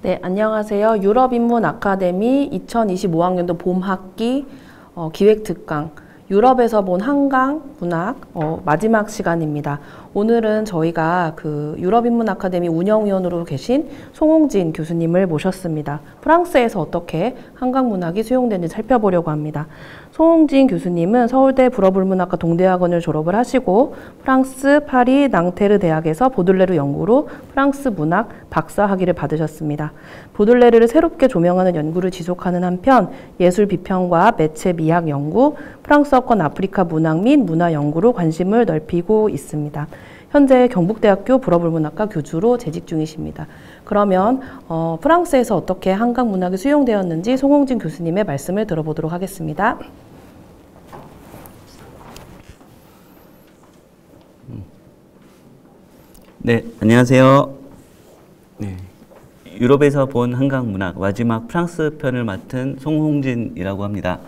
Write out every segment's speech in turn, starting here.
네, 안녕하세요. 유럽인문 아카데미 2025학년도 봄학기 기획특강 유럽에서 본 한강 문학 마지막 시간입니다. 오늘은 저희가 그 유럽인문 아카데미 운영위원으로 계신 송홍진 교수님을 모셨습니다. 프랑스에서 어떻게 한강 문학이 수용되는지 살펴보려고 합니다. 송홍진 교수님은 서울대 불어불문학과 동대학원을 졸업을 하시고 프랑스 파리 낭테르 대학에서 보들레르 연구로 프랑스 문학 박사 학위를 받으셨습니다. 보들레르를 새롭게 조명하는 연구를 지속하는 한편 예술 비평과 매체 미학 연구, 프랑스어권 아프리카 문학 및 문화 연구로 관심을 넓히고 있습니다. 현재 경북대학교 불어불문학과 교주로 재직 중이십니다. 그러면 프랑스에서 어떻게 한강 문학이 수용되었는지 송홍진 교수님의 말씀을 들어보도록 하겠습니다. 네, 안녕하세요. 네, 유럽에서 본 한강 문학 마지막 프랑스 편을 맡은 송홍진이라고 합니다.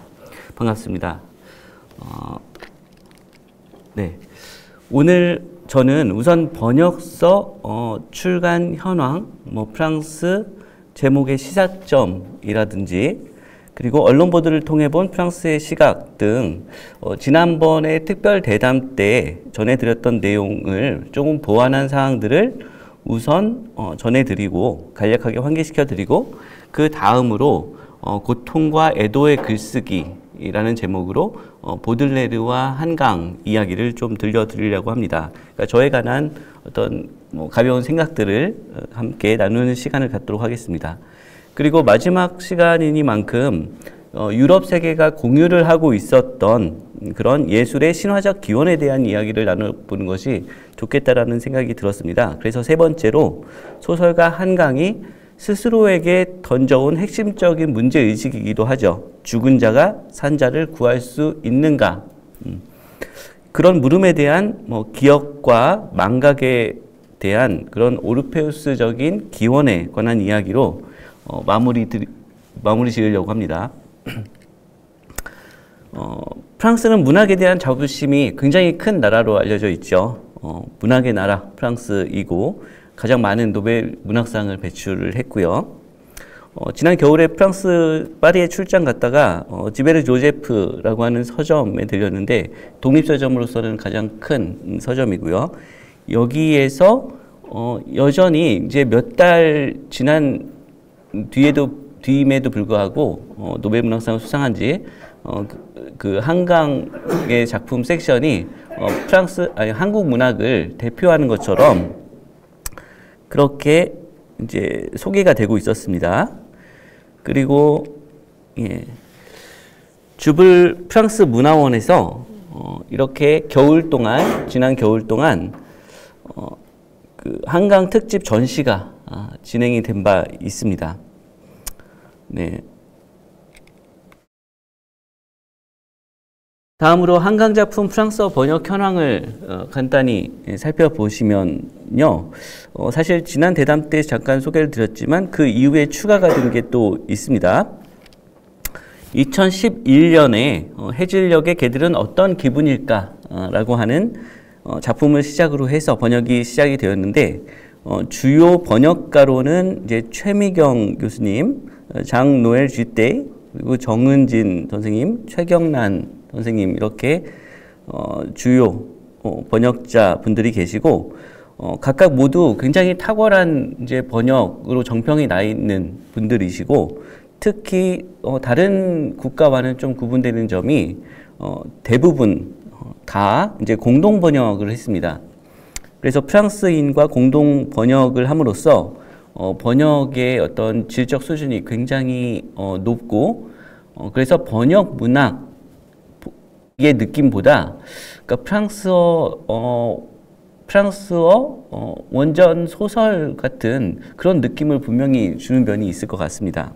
반갑습니다. 네, 오늘 저는 우선 번역서 출간 현황, 프랑스 제목의 시사점이라든지 그리고 언론 보도를 통해 본 프랑스의 시각 등 지난번에 특별 대담 때 전해드렸던 내용을 조금 보완한 사항들을 우선 전해드리고 간략하게 환기시켜드리고 그 다음으로 고통과 애도의 글쓰기라는 제목으로 보들레르와 한강 이야기를 좀 들려드리려고 합니다. 그러니까 저에 관한 어떤 가벼운 생각들을 함께 나누는 시간을 갖도록 하겠습니다. 그리고 마지막 시간이니만큼 유럽 세계가 공유를 하고 있었던 그런 예술의 신화적 기원에 대한 이야기를 나눠보는 것이 좋겠다라는 생각이 들었습니다. 그래서 세 번째로 소설가 한강이 스스로에게 던져온 핵심적인 문제의식이기도 하죠. 죽은 자가 산 자를 구할 수 있는가? 그런 물음에 대한 기억과 망각에 대한 그런 오르페우스적인 기원에 관한 이야기로 마무리 지으려고 합니다. 프랑스는 문학에 대한 자부심이 굉장히 큰 나라로 알려져 있죠. 문학의 나라 프랑스이고 가장 많은 노벨 문학상을 배출을 했고요. 지난 겨울에 프랑스 파리에 출장 갔다가 지베르 조제프라고 하는 서점에 들렸는데 독립서점으로서는 가장 큰 서점이고요. 여기에서 여전히 이제 몇 달 지난 뒤임에도 불구하고 노벨 문학상을 수상한 지 그 한강의 작품 섹션이 한국 문학을 대표하는 것처럼 그렇게 이제 소개가 되고 있었습니다. 그리고 주불 프랑스 문화원에서 이렇게 지난 겨울 동안 그 한강 특집 전시가 진행이 된 바 있습니다. 네. 다음으로 한강 작품 프랑스어 번역 현황을 간단히 살펴보시면요. 사실 지난 대담 때 잠깐 소개를 드렸지만 그 이후에 추가가 된 게 또 있습니다. 2011년에 해질녘의 개들은 어떤 기분일까? 라고 하는 작품을 시작으로 해서 번역이 시작이 되었는데 주요 번역가로는 이제 최미경 교수님, 장노엘 쥐떼, 그리고 정은진 선생님, 최경란 선생님 이렇게 주요 번역자 분들이 계시고 각각 모두 굉장히 탁월한 이제 번역으로 정평이 나 있는 분들이시고 특히 다른 국가와는 좀 구분되는 점이 대부분 다 이제 공동 번역을 했습니다. 그래서 프랑스인과 공동 번역을 함으로써 번역의 어떤 질적 수준이 굉장히 높고 그래서 번역 문학의 느낌보다 그러니까 프랑스어 원전 소설 같은 그런 느낌을 분명히 주는 면이 있을 것 같습니다.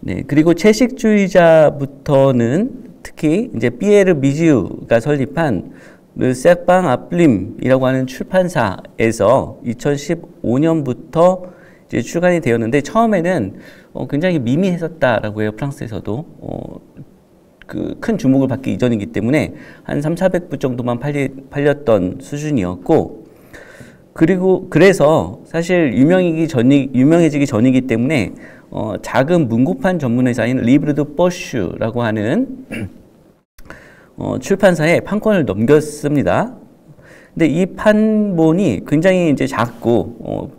네, 그리고 채식주의자부터는 특히 이제 피에르 미지우가 설립한 르세팡 아플림이라고 하는 출판사에서 2015년부터 이제 출간이 되었는데 처음에는 굉장히 미미했었다라고 해요. 프랑스에서도 그 큰 주목을 받기 이전이기 때문에 한 300~400부 정도만 팔렸던 수준이었고 그래서 사실 유명해지기 전이기 때문에 작은 문고판 전문 회사인 리브르 드 포슈라고 하는 출판사에 판권을 넘겼습니다. 근데 이 판본이 굉장히 이제 작고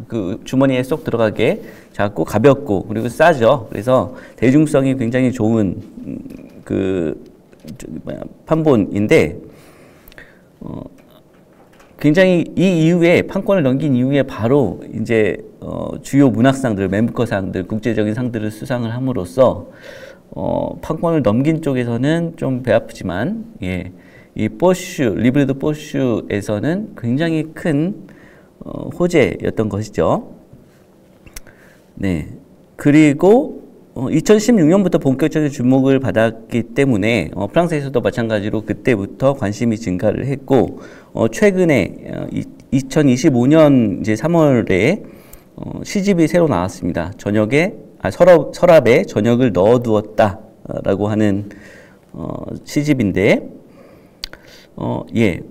그 주머니에 쏙 들어가게 작고 가볍고 그리고 싸죠. 그래서 대중성이 굉장히 좋은 판본인데 굉장히 이 이후에 판권을 넘긴 이후에 바로 이제 주요 문학상들, 맨부커상들, 국제적인 상들을 수상을 함으로써 판권을 넘긴 쪽에서는 좀 배 아프지만 이 리브르 드 포슈에서는 굉장히 큰 호재였던 것이죠. 네. 그리고 2016년부터 본격적인 주목을 받았기 때문에 프랑스에서도 마찬가지로 그때부터 관심이 증가를 했고 최근에 2025년 이제 3월에 시집이 새로 나왔습니다. 서랍에 저녁을 넣어두었다라고 하는 시집인데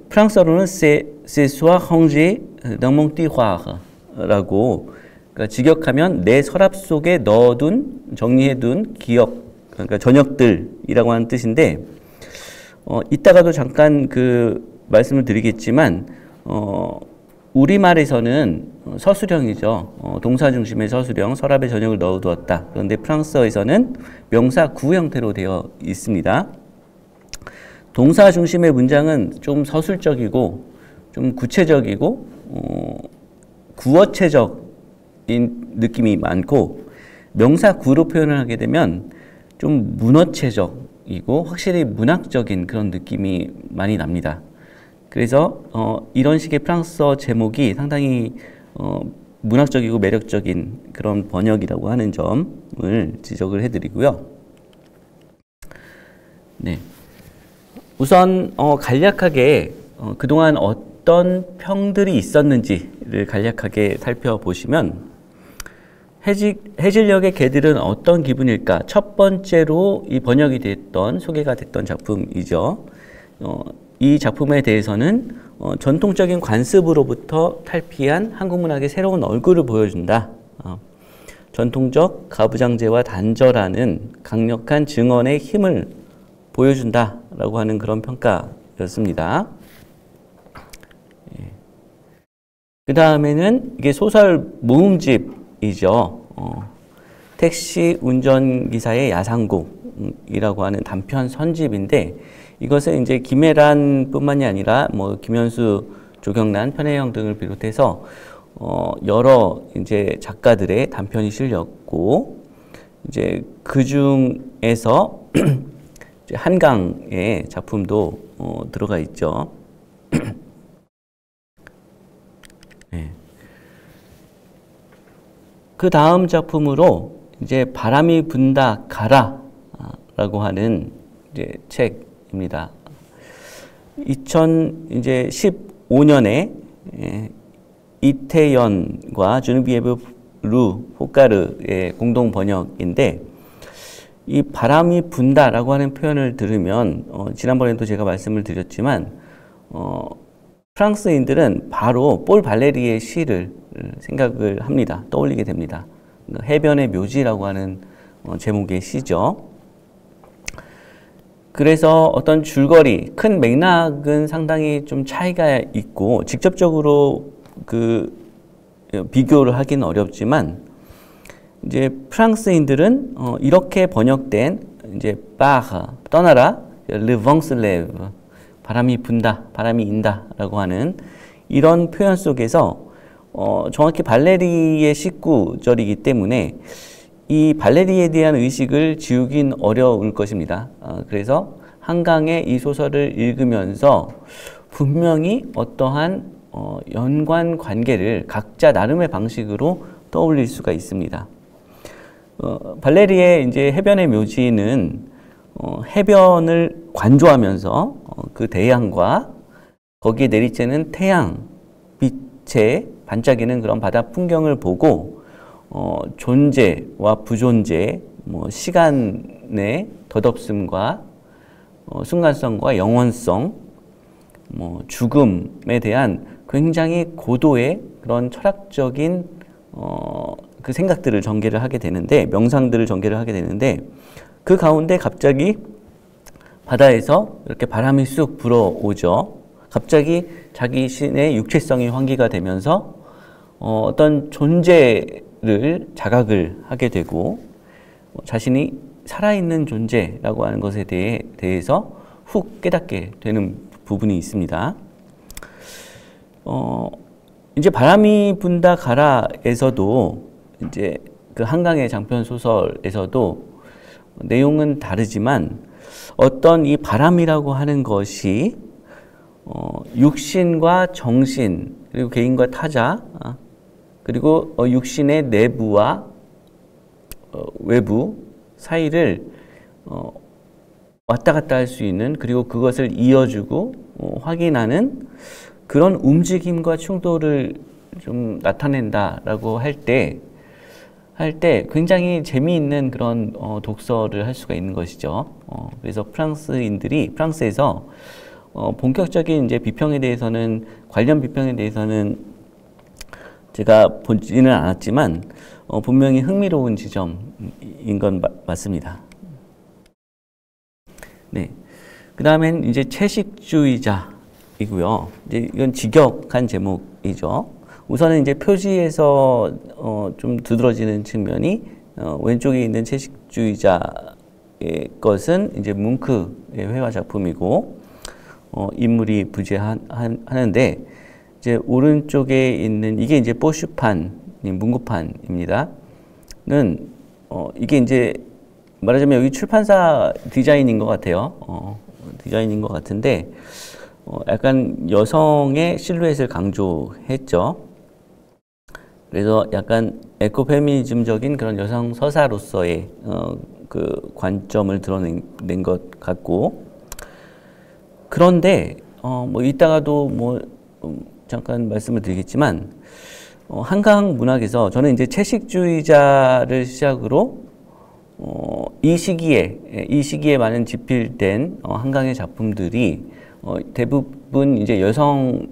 프랑스어로는 C'est soit rangé dans mon tiroir라고 그러니까 직역하면 내 서랍 속에 정리해둔 그러니까 저녁들이라고 하는 뜻인데 이따가도 잠깐 말씀을 드리겠지만 우리말에서는 서술형이죠. 동사 중심의 서술형, 서랍에 저녁을 넣어두었다. 그런데 프랑스어에서는 명사 구 형태로 되어 있습니다. 동사 중심의 문장은 좀 서술적이고 좀 구체적이고 구어체적인 느낌이 많고 명사 구로 표현을 하게 되면 좀 문어체적이고 확실히 문학적인 그런 느낌이 많이 납니다. 그래서 이런 식의 프랑스어 제목이 상당히 문학적이고 매력적인 그런 번역이라고 하는 점을 지적을 해드리고요. 네. 우선 간략하게 그동안 어떤 평들이 있었는지를 간략하게 살펴보시면 해질녘의 개들은 어떤 기분일까? 첫 번째로 이 번역이 됐던 소개가 됐던 작품이죠. 이 작품에 대해서는 전통적인 관습으로부터 탈피한 한국 문학의 새로운 얼굴을 보여준다. 전통적 가부장제와 단절하는 강력한 증언의 힘을 보여준다라고 하는 그런 평가였습니다. 그 다음에는 이게 소설 모음집이죠. 택시 운전기사의 야상곡이라고 하는 단편 선집인데 이것은 이제 김애란 뿐만이 아니라 김현수, 조경란, 편혜영 등을 비롯해서 여러 이제 작가들의 단편이 실렸고 이제 그 중에서 한강의 작품도 들어가 있죠. 네. 그 다음 작품으로 이제 바람이 분다 가라라고 하는 이제 책입니다. 2015년에 이태연과 주누비에브 루 호까르의 공동 번역인데 이 바람이 분다라고 하는 표현을 들으면 지난번에도 제가 말씀을 드렸지만 프랑스인들은 바로 폴 발레리의 시를 생각을 합니다. 떠올리게 됩니다. 해변의 묘지라고 하는 제목의 시죠. 그래서 어떤 줄거리, 큰 맥락은 상당히 좀 차이가 있고 직접적으로 비교를 하기는 어렵지만 이제 프랑스인들은 이렇게 번역된 이제 바흐 떠나라, le vent se lève 바람이 분다, 바람이 인다라고 하는 이런 표현 속에서 정확히 발레리의 19절이기 때문에 이 발레리에 대한 의식을 지우긴 어려울 것입니다. 그래서 한강의 이 소설을 읽으면서 분명히 어떠한 연관 관계를 각자 나름의 방식으로 떠올릴 수가 있습니다. 발레리의 이제 해변의 묘지는 해변을 관조하면서 그 대양과 거기에 내리쬐는 태양 빛에 반짝이는 그런 바다 풍경을 보고 존재와 부존재, 시간의 덧없음과 순간성과 영원성, 죽음에 대한 굉장히 고도의 그런 철학적인 그 생각들을 전개를 하게 되는데, 명상들을 전개를 하게 되는데, 그 가운데 갑자기 바다에서 이렇게 바람이 쑥 불어오죠. 갑자기 자기 신의 육체성이 환기가 되면서 어떤 존재를 자각을 하게 되고, 자신이 살아있는 존재라고 하는 것에 대해서 훅 깨닫게 되는 부분이 있습니다. 이제 바람이 분다 가라에서도 이제 그 한강의 장편 소설에서도 내용은 다르지만 어떤 이 바람이라고 하는 것이 육신과 정신, 그리고 개인과 타자, 그리고 육신의 내부와 외부 사이를 왔다 갔다 할 수 있는, 그리고 그것을 이어주고 확인하는 그런 움직임과 충돌을 좀 나타낸다라고 할 때 굉장히 재미있는 그런 독서를 할 수가 있는 것이죠. 그래서 프랑스에서 본격적인 이제 비평에 대해서는, 관련 비평에 대해서는 제가 보지는 않았지만 분명히 흥미로운 지점인 건 맞습니다. 네. 그 다음엔 이제 채식주의자이고요. 이제 이건 직역한 제목이죠. 우선은 이제 표지에서 좀 두드러지는 측면이 왼쪽에 있는 채식주의자의 것은 이제 뭉크의 회화 작품이고 인물이 부재하는데, 이제 오른쪽에 있는 이게 이제 뽀슈판, 문구판입니다. 이게 이제 말하자면 여기 출판사 디자인인 것 같아요. 디자인인 것 같은데 약간 여성의 실루엣을 강조했죠. 그래서 약간 에코페미니즘적인 그런 여성 서사로서의 그 관점을 드러낸 것 같고, 그런데 뭐 이따가도 뭐 잠깐 말씀을 드리겠지만 한강 문학에서 저는 이제 채식주의자를 시작으로 이 시기에 많은 집필된 한강의 작품들이 대부분 이제 여성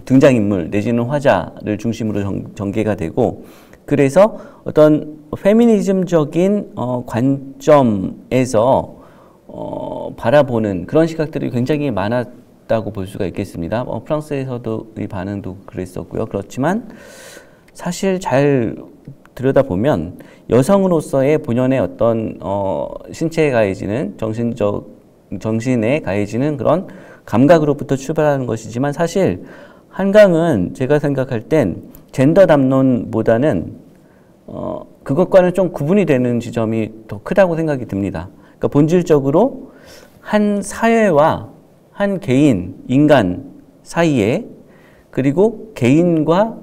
등장인물 내지는 화자를 중심으로 전개가 되고, 그래서 어떤 페미니즘적인 관점에서 바라보는 그런 시각들이 굉장히 많았다고 볼 수가 있겠습니다. 프랑스에서도 이 반응도 그랬었고요. 그렇지만 사실 잘 들여다보면 여성으로서의 본연의 어떤 신체에 가해지는 정신에 가해지는 그런 감각으로부터 출발하는 것이지만, 사실 한강은 제가 생각할 땐 젠더 담론보다는 그것과는 좀 구분이 되는 지점이 더 크다고 생각이 듭니다. 그러니까 본질적으로 한 사회와 한 인간 사이에, 그리고 개인과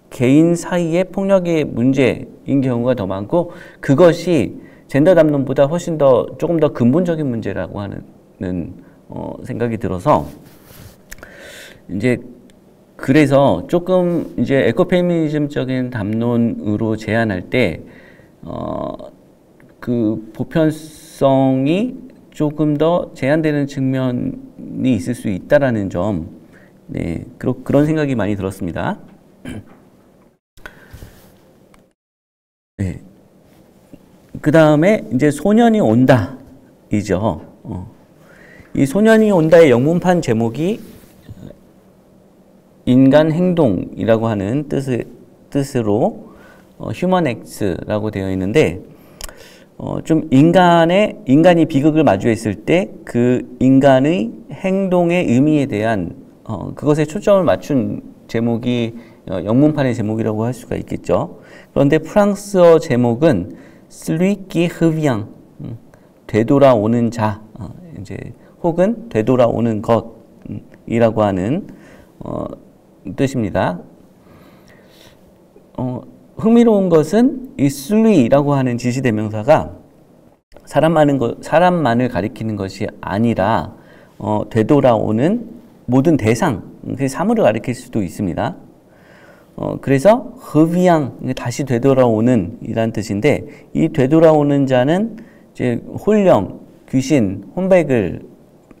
개인 사이의 폭력의 문제인 경우가 더 많고, 그것이 젠더 담론보다 훨씬 조금 더 근본적인 문제라고 하는 생각이 들어서, 이제 그래서 조금 이제 에코페미니즘적인 담론으로 제안할 때 그 보편성이 조금 더 제한되는 측면이 있을 수 있다라는 점, 네, 그런 생각이 많이 들었습니다. 네. 그 다음에 이제 소년이 온다이죠. 이 소년이 온다의 영문판 제목이 인간 행동이라고 하는 뜻으로 휴먼 액트라고 되어 있는데, 좀 인간이 비극을 마주했을 때 그 인간의 행동의 의미에 대한 그것에 초점을 맞춘 제목이 영문판의 제목이라고 할 수가 있겠죠. 그런데 프랑스어 제목은 슬위키 흐비앙, 되돌아오는 자, 이제 혹은 되돌아오는 것이라고 하는 뜻입니다. 흥미로운 것은 이 슬위라고 하는 지시대명사가 사람만을 가리키는 것이 아니라 되돌아오는 모든 대상, 그 사물을 가리킬 수도 있습니다. 그래서 흐비앙, 다시 되돌아오는 이란 뜻인데, 이 되돌아오는 자는 이제 홀령, 귀신, 혼백을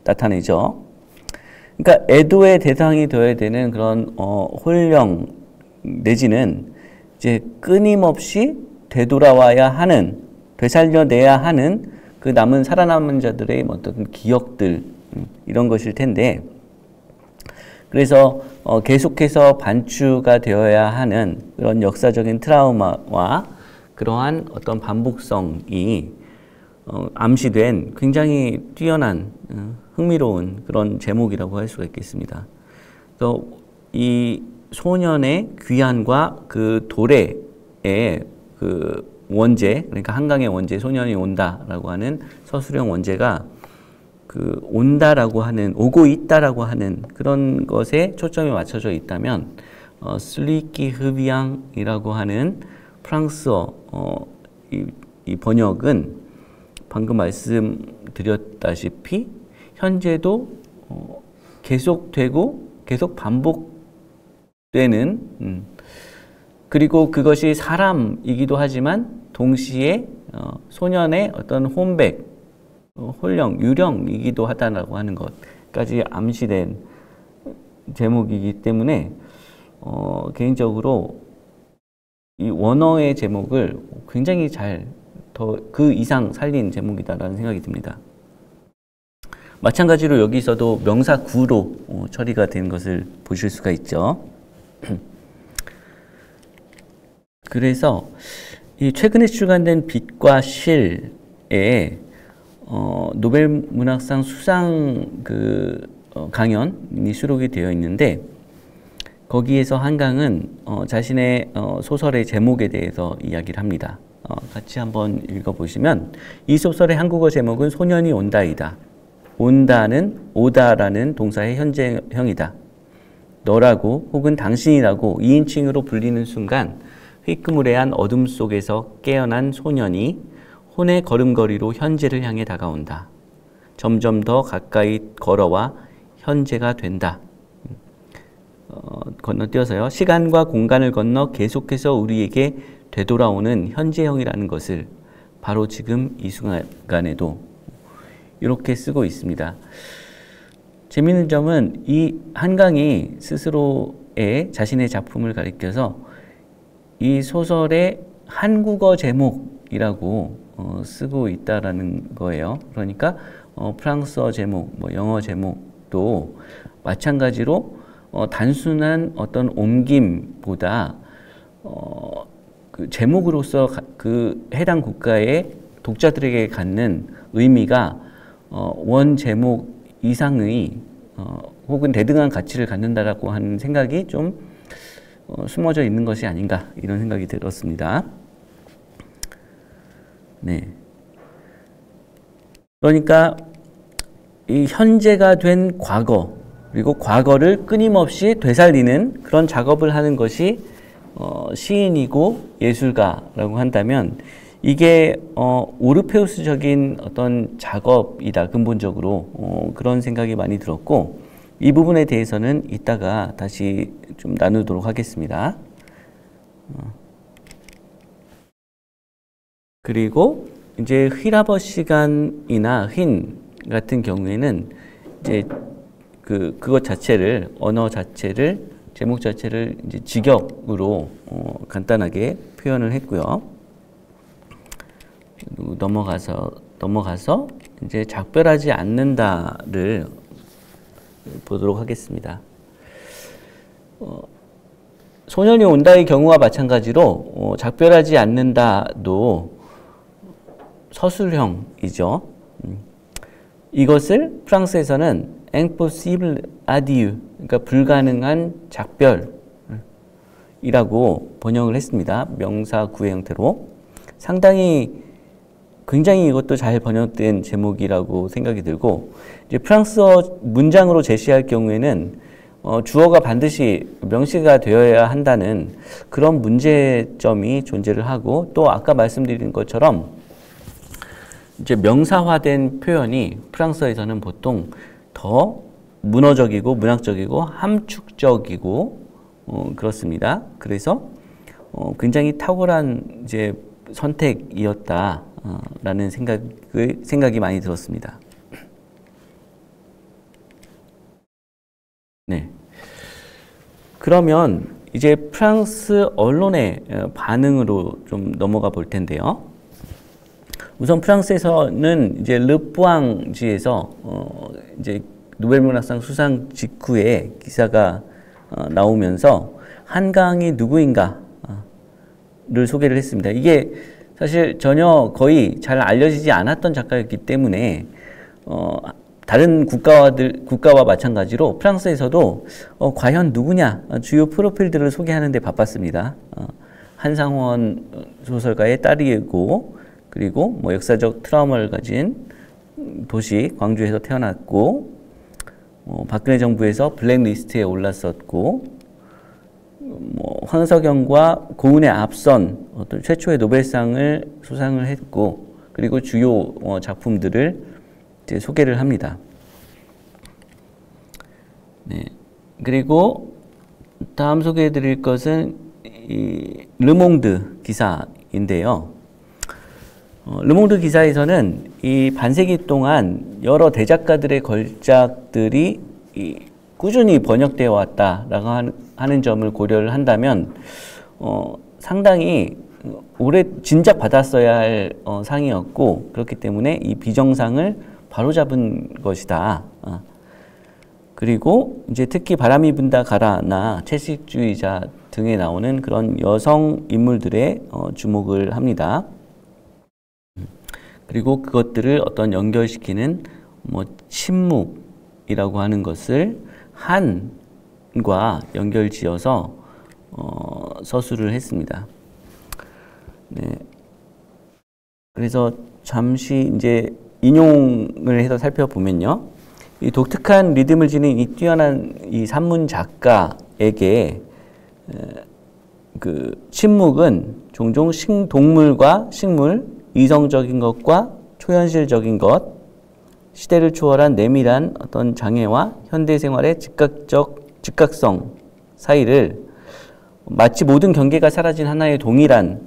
나타내죠. 그러니까 애도의 대상이 되어야 되는 그런 홀령 내지는 이제 끊임없이 되돌아와야 하는, 되살려내야 하는 그 남은 살아남은 자들의 어떤 기억들, 이런 것일 텐데, 그래서 계속해서 반추가 되어야 하는 그런 역사적인 트라우마와 그러한 어떤 반복성이 암시된 굉장히 뛰어난 흥미로운 그런 제목이라고 할 수가 있겠습니다. 그래서 이 소년의 귀환과 그 도래의 그 원제, 그러니까 한강의 원제, 소년이 온다라고 하는 서술형 원제가 그 온다라고 하는, 오고 있다라고 하는 그런 것에 초점이 맞춰져 있다면, 슬리키 흐비앙이라고 하는 프랑스어 이 번역은 방금 말씀드렸다시피 현재도 계속되고 계속 반복되는, 그리고 그것이 사람이기도 하지만 동시에 소년의 어떤 혼백, 홀령, 유령이기도 하다라고 하는 것까지 암시된 제목이기 때문에 개인적으로 이 원어의 제목을 굉장히 잘 더 그 이상 살린 제목이다라는 생각이 듭니다. 마찬가지로 여기서도 명사 구로 처리가 된 것을 보실 수가 있죠. 그래서 이 최근에 출간된 빛과 실에 노벨 문학상 수상 강연이 수록이 되어 있는데, 거기에서 한강은 자신의 소설의 제목에 대해서 이야기를 합니다. 같이 한번 읽어보시면, 이 소설의 한국어 제목은 소년이 온다이다. 온다는 오다라는 동사의 현재형이다. 너라고 혹은 당신이라고 2인칭으로 불리는 순간 휘끄무레한 어둠 속에서 깨어난 소년이 혼의 걸음걸이로 현재를 향해 다가온다. 점점 더 가까이 걸어와 현재가 된다. 건너뛰어서요. 시간과 공간을 건너 계속해서 우리에게 되돌아오는 현재형이라는 것을 바로 지금 이 순간에도 이렇게 쓰고 있습니다. 재미있는 점은 이 한강이 스스로의 자신의 작품을 가리켜서 이 소설의 한국어 제목이라고 쓰고 있다라는 거예요. 그러니까 프랑스어 제목, 영어 제목도 마찬가지로 단순한 어떤 옮김보다 그 제목으로서 그 해당 국가의 독자들에게 갖는 의미가 원 제목 이상의 혹은 대등한 가치를 갖는다라고 하는 생각이 좀 숨어져 있는 것이 아닌가, 이런 생각이 들었습니다. 네. 그러니까 이 현재가 된 과거, 그리고 과거를 끊임없이 되살리는 그런 작업을 하는 것이 시인이고 예술가라고 한다면, 이게 오르페우스적인 어떤 작업이다, 근본적으로. 그런 생각이 많이 들었고, 이 부분에 대해서는 이따가 다시 좀 나누도록 하겠습니다. 그리고 이제 휘라버 시간이나 휜 같은 경우에는 이제 그것 자체를, 언어 자체를, 제목 자체를 이제 직역으로 간단하게 표현을 했고요. 넘어가서 이제 작별하지 않는다를 보도록 하겠습니다. 소년이 온다의 경우와 마찬가지로 작별하지 않는다도 서술형이죠. 이것을 프랑스에서는 impossible adieu, 그러니까 불가능한 작별이라고 번역을 했습니다. 명사 구의 형태로. 굉장히 이것도 잘 번역된 제목이라고 생각이 들고, 이제 프랑스어 문장으로 제시할 경우에는 주어가 반드시 명시가 되어야 한다는 그런 문제점이 존재를 하고, 또 아까 말씀드린 것처럼 이제 명사화된 표현이 프랑스어에서는 보통 더 문어적이고 문학적이고 함축적이고 그렇습니다. 그래서 굉장히 탁월한 이제 선택이었다라는 생각이 많이 들었습니다. 네. 그러면 이제 프랑스 언론의 반응으로 좀 넘어가 볼 텐데요. 우선 프랑스에서는 이제 르뿌앙지에서 이제 노벨문학상 수상 직후에 기사가 나오면서 한강이 누구인가를 소개를 했습니다. 이게 사실 전혀 거의 잘 알려지지 않았던 작가였기 때문에 다른 국가와 마찬가지로 프랑스에서도 과연 누구냐 주요 프로필들을 소개하는 데 바빴습니다. 한상원 소설가의 딸이고 그리고 뭐 역사적 트라우마를 가진 도시 광주에서 태어났고 박근혜 정부에서 블랙리스트에 올랐었고 뭐 황석영과 고은에 앞선 어떤 최초의 노벨상을 수상을 했고 그리고 주요 작품들을 이제 소개를 합니다. 네. 그리고 다음 소개해 드릴 것은 이 르몽드 기사인데요. 르몽드 기사에서는 이 반세기 동안 여러 대작가들의 걸작들이 꾸준히 번역되어 왔다라고 하는 점을 고려를 한다면 상당히 오래 진작 받았어야 할 상이었고 그렇기 때문에 이 비정상을 바로잡은 것이다. 그리고 이제 특히 바람이 분다 가라나 채식주의자 등에 나오는 그런 여성 인물들의 주목을 합니다. 그리고 그것들을 어떤 연결시키는 뭐 침묵이라고 하는 것을 한과 연결지어서 서술을 했습니다. 네. 그래서 잠시 이제 인용을 해서 살펴보면요. 이 독특한 리듬을 지닌 이 뛰어난 이 산문 작가에게 그 침묵은 종종 동물과 식물, 이성적인 것과 초현실적인 것, 시대를 초월한 내밀한 어떤 장애와 현대 생활의 즉각성 사이를 마치 모든 경계가 사라진 하나의 동일한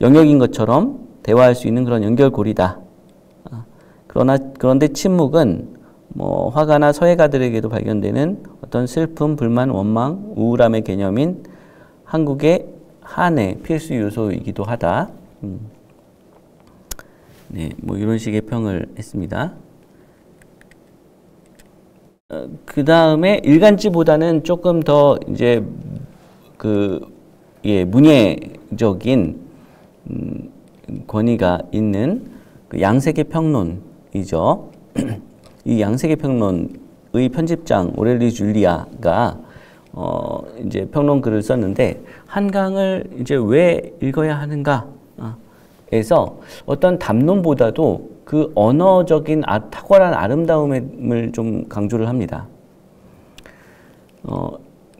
영역인 것처럼 대화할 수 있는 그런 연결고리다. 그런데 침묵은 뭐 화가나 서예가들에게도 발견되는 어떤 슬픔, 불만, 원망, 우울함의 개념인 한국의 한의 필수 요소이기도 하다. 네, 뭐 이런 식의 평을 했습니다. 그 다음에 일간지보다는 조금 더 이제 문예적인 권위가 있는 그 양세계 평론이죠. 이 양세계 평론의 편집장 오렐리 줄리아가 이제 평론글을 썼는데 한강을 이제 왜 읽어야 하는가? 에서 어떤 담론보다도 그 언어적인 탁월한 아름다움을 좀 강조를 합니다.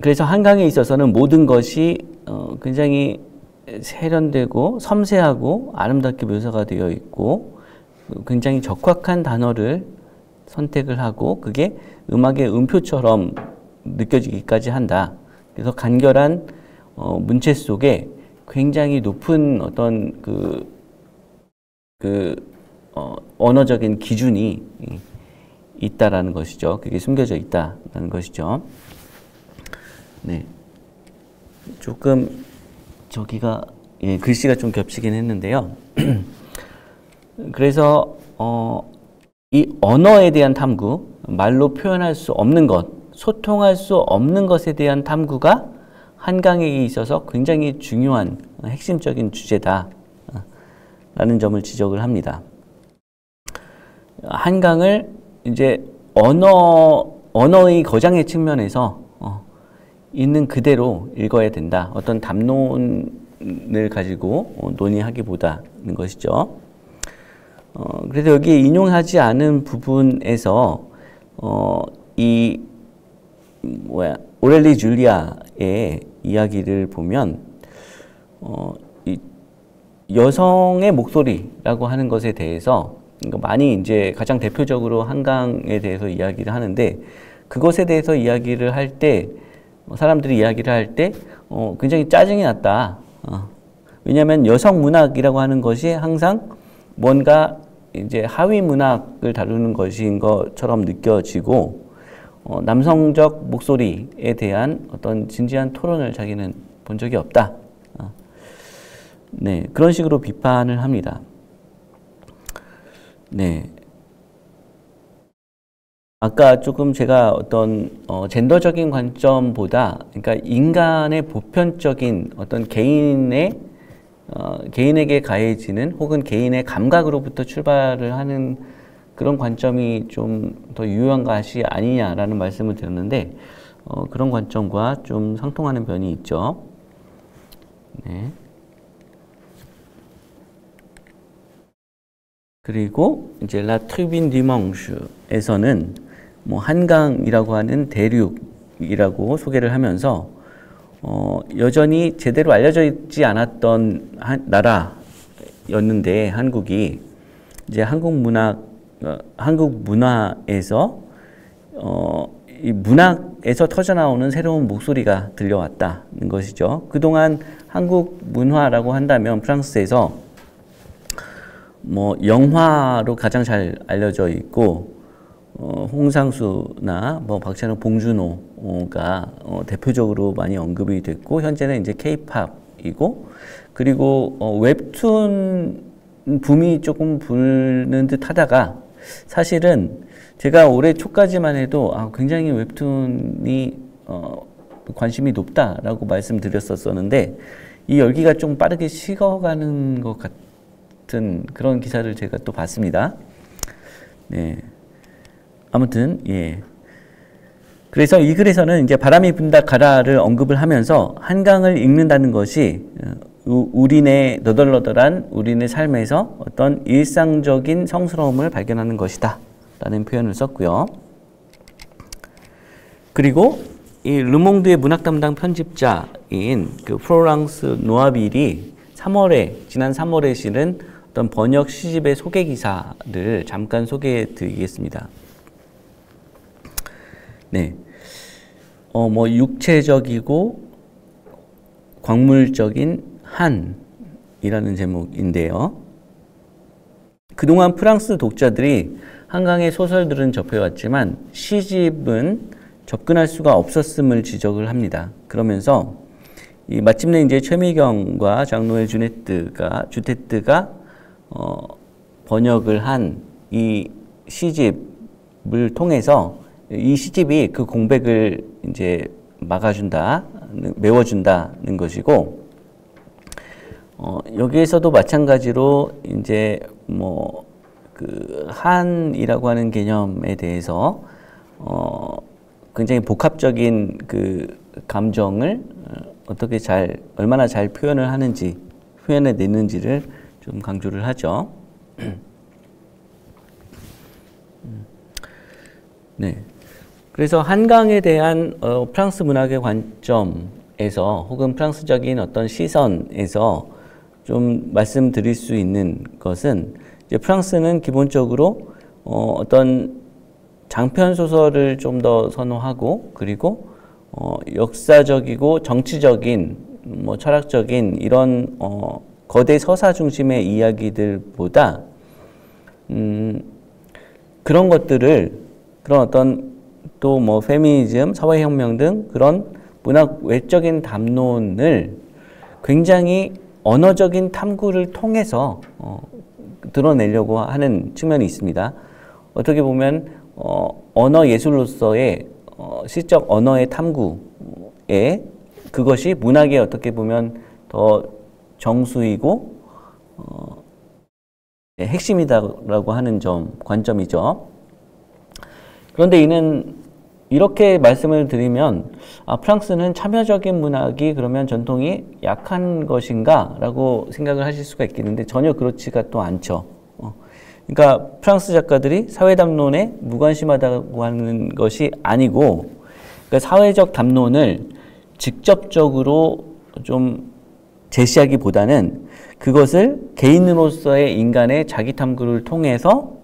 그래서 한강에 있어서는 모든 것이 굉장히 세련되고 섬세하고 아름답게 묘사가 되어 있고 굉장히 적확한 단어를 선택을 하고 그게 음악의 음표처럼 느껴지기까지 한다. 그래서 간결한 문체 속에 굉장히 높은 어떤 언어적인 기준이 있다라는 것이죠. 그게 숨겨져 있다라는 것이죠. 네. 조금 저기가 글씨가 좀 겹치긴 했는데요. 그래서 이 언어에 대한 탐구, 말로 표현할 수 없는 것, 소통할 수 없는 것에 대한 탐구가 한강에 있어서 굉장히 중요한 핵심적인 주제다. 라는 점을 지적을 합니다. 한강을 이제 언어의 거장의 측면에서 있는 그대로 읽어야 된다. 어떤 담론을 가지고 논의하기보다는 것이죠. 그래서 여기에 인용하지 않은 부분에서 오렐리 줄리아의 이야기를 보면 이 여성의 목소리라고 하는 것에 대해서 많이 이제 가장 대표적으로 한강에 대해서 이야기를 하는데 그것에 대해서 이야기를 할 때 사람들이 이야기를 할 때 굉장히 짜증이 났다. 왜냐하면 여성 문학이라고 하는 것이 항상 뭔가 이제 하위 문학을 다루는 것인 것처럼 느껴지고 남성적 목소리에 대한 어떤 진지한 토론을 자기는 본 적이 없다. 네, 그런 식으로 비판을 합니다. 네. 아까 조금 제가 어떤 젠더적인 관점보다, 그러니까 인간의 보편적인 어떤 개인에게 가해지는 혹은 개인의 감각으로부터 출발을 하는 그런 관점이 좀 더 유효한 것이 아니냐라는 말씀을 드렸는데, 그런 관점과 좀 상통하는 면이 있죠. 네. 그리고 이제 라 트리뷴 디망슈에서는 뭐 한강이라고 하는 대륙이라고 소개를 하면서 여전히 제대로 알려져 있지 않았던 나라였는데 한국이 이제 한국 문화에서 이 문학에서 터져나오는 새로운 목소리가 들려왔다는 것이죠. 그동안 한국 문화라고 한다면 프랑스에서 뭐 영화로 가장 잘 알려져 있고 홍상수나 뭐 박찬욱, 봉준호가 대표적으로 많이 언급이 됐고 현재는 이제 K-팝이고 그리고 웹툰 붐이 조금 불는 듯 하다가 사실은 제가 올해 초까지만 해도 굉장히 웹툰이 관심이 높다라고 말씀드렸었는데 이 열기가 좀 빠르게 식어가는 것 같은 그런 기사를 제가 또 봤습니다. 네. 아무튼 예. 그래서 이 글에서는 이제 바람이 분다 가라를 언급을 하면서 한강을 읽는다는 것이 우리네 너덜너덜한 우리네 삶에서 어떤 일상적인 성스러움을 발견하는 것이다 라는 표현을 썼고요. 그리고 이 르몽드의 문학 담당 편집자인 그 프로랑스 노아빌이 지난 3월에 실은 어떤 번역 시집의 소개 기사를 잠깐 소개해 드리겠습니다. 네. 뭐 육체적이고 광물적인 한이라는 제목인데요. 그동안 프랑스 독자들이 한강의 소설들은 접해왔지만 시집은 접근할 수가 없었음을 지적을 합니다. 그러면서 마침내 이제 최미경과 장노엘 주테트가 번역을 한 이 시집을 통해서 이 시집이 그 공백을 이제 메워준다는 것이고, 여기에서도 마찬가지로 이제 뭐 그 한이라고 하는 개념에 대해서 굉장히 복합적인 그 감정을 얼마나 잘 표현해내는지를 좀 강조를 하죠. 네. 그래서 한강에 대한 프랑스 문학의 관점에서 혹은 프랑스적인 어떤 시선에서 좀 말씀드릴 수 있는 것은 이제 프랑스는 기본적으로 어떤 장편 소설을 좀 더 선호하고 그리고 역사적이고 정치적인 뭐 철학적인 이런 거대 서사 중심의 이야기들보다 그런 어떤 또 뭐 페미니즘, 사회혁명 등 그런 문학 외적인 담론을 굉장히 언어적인 탐구를 통해서 드러내려고 하는 측면이 있습니다. 어떻게 보면 언어 예술로서의 시적 언어의 탐구에 그것이 문학의 어떻게 보면 더 정수이고 핵심이다라고 하는 관점이죠. 그런데 이는 이렇게 말씀을 드리면 프랑스는 참여적인 문학이 그러면 전통이 약한 것인가 라고 생각을 하실 수가 있겠는데 전혀 그렇지가 또 않죠. 그러니까 프랑스 작가들이 사회 담론에 무관심하다고 하는 것이 아니고 그러니까 사회적 담론을 직접적으로 좀 제시하기보다는 그것을 개인으로서의 인간의 자기 탐구를 통해서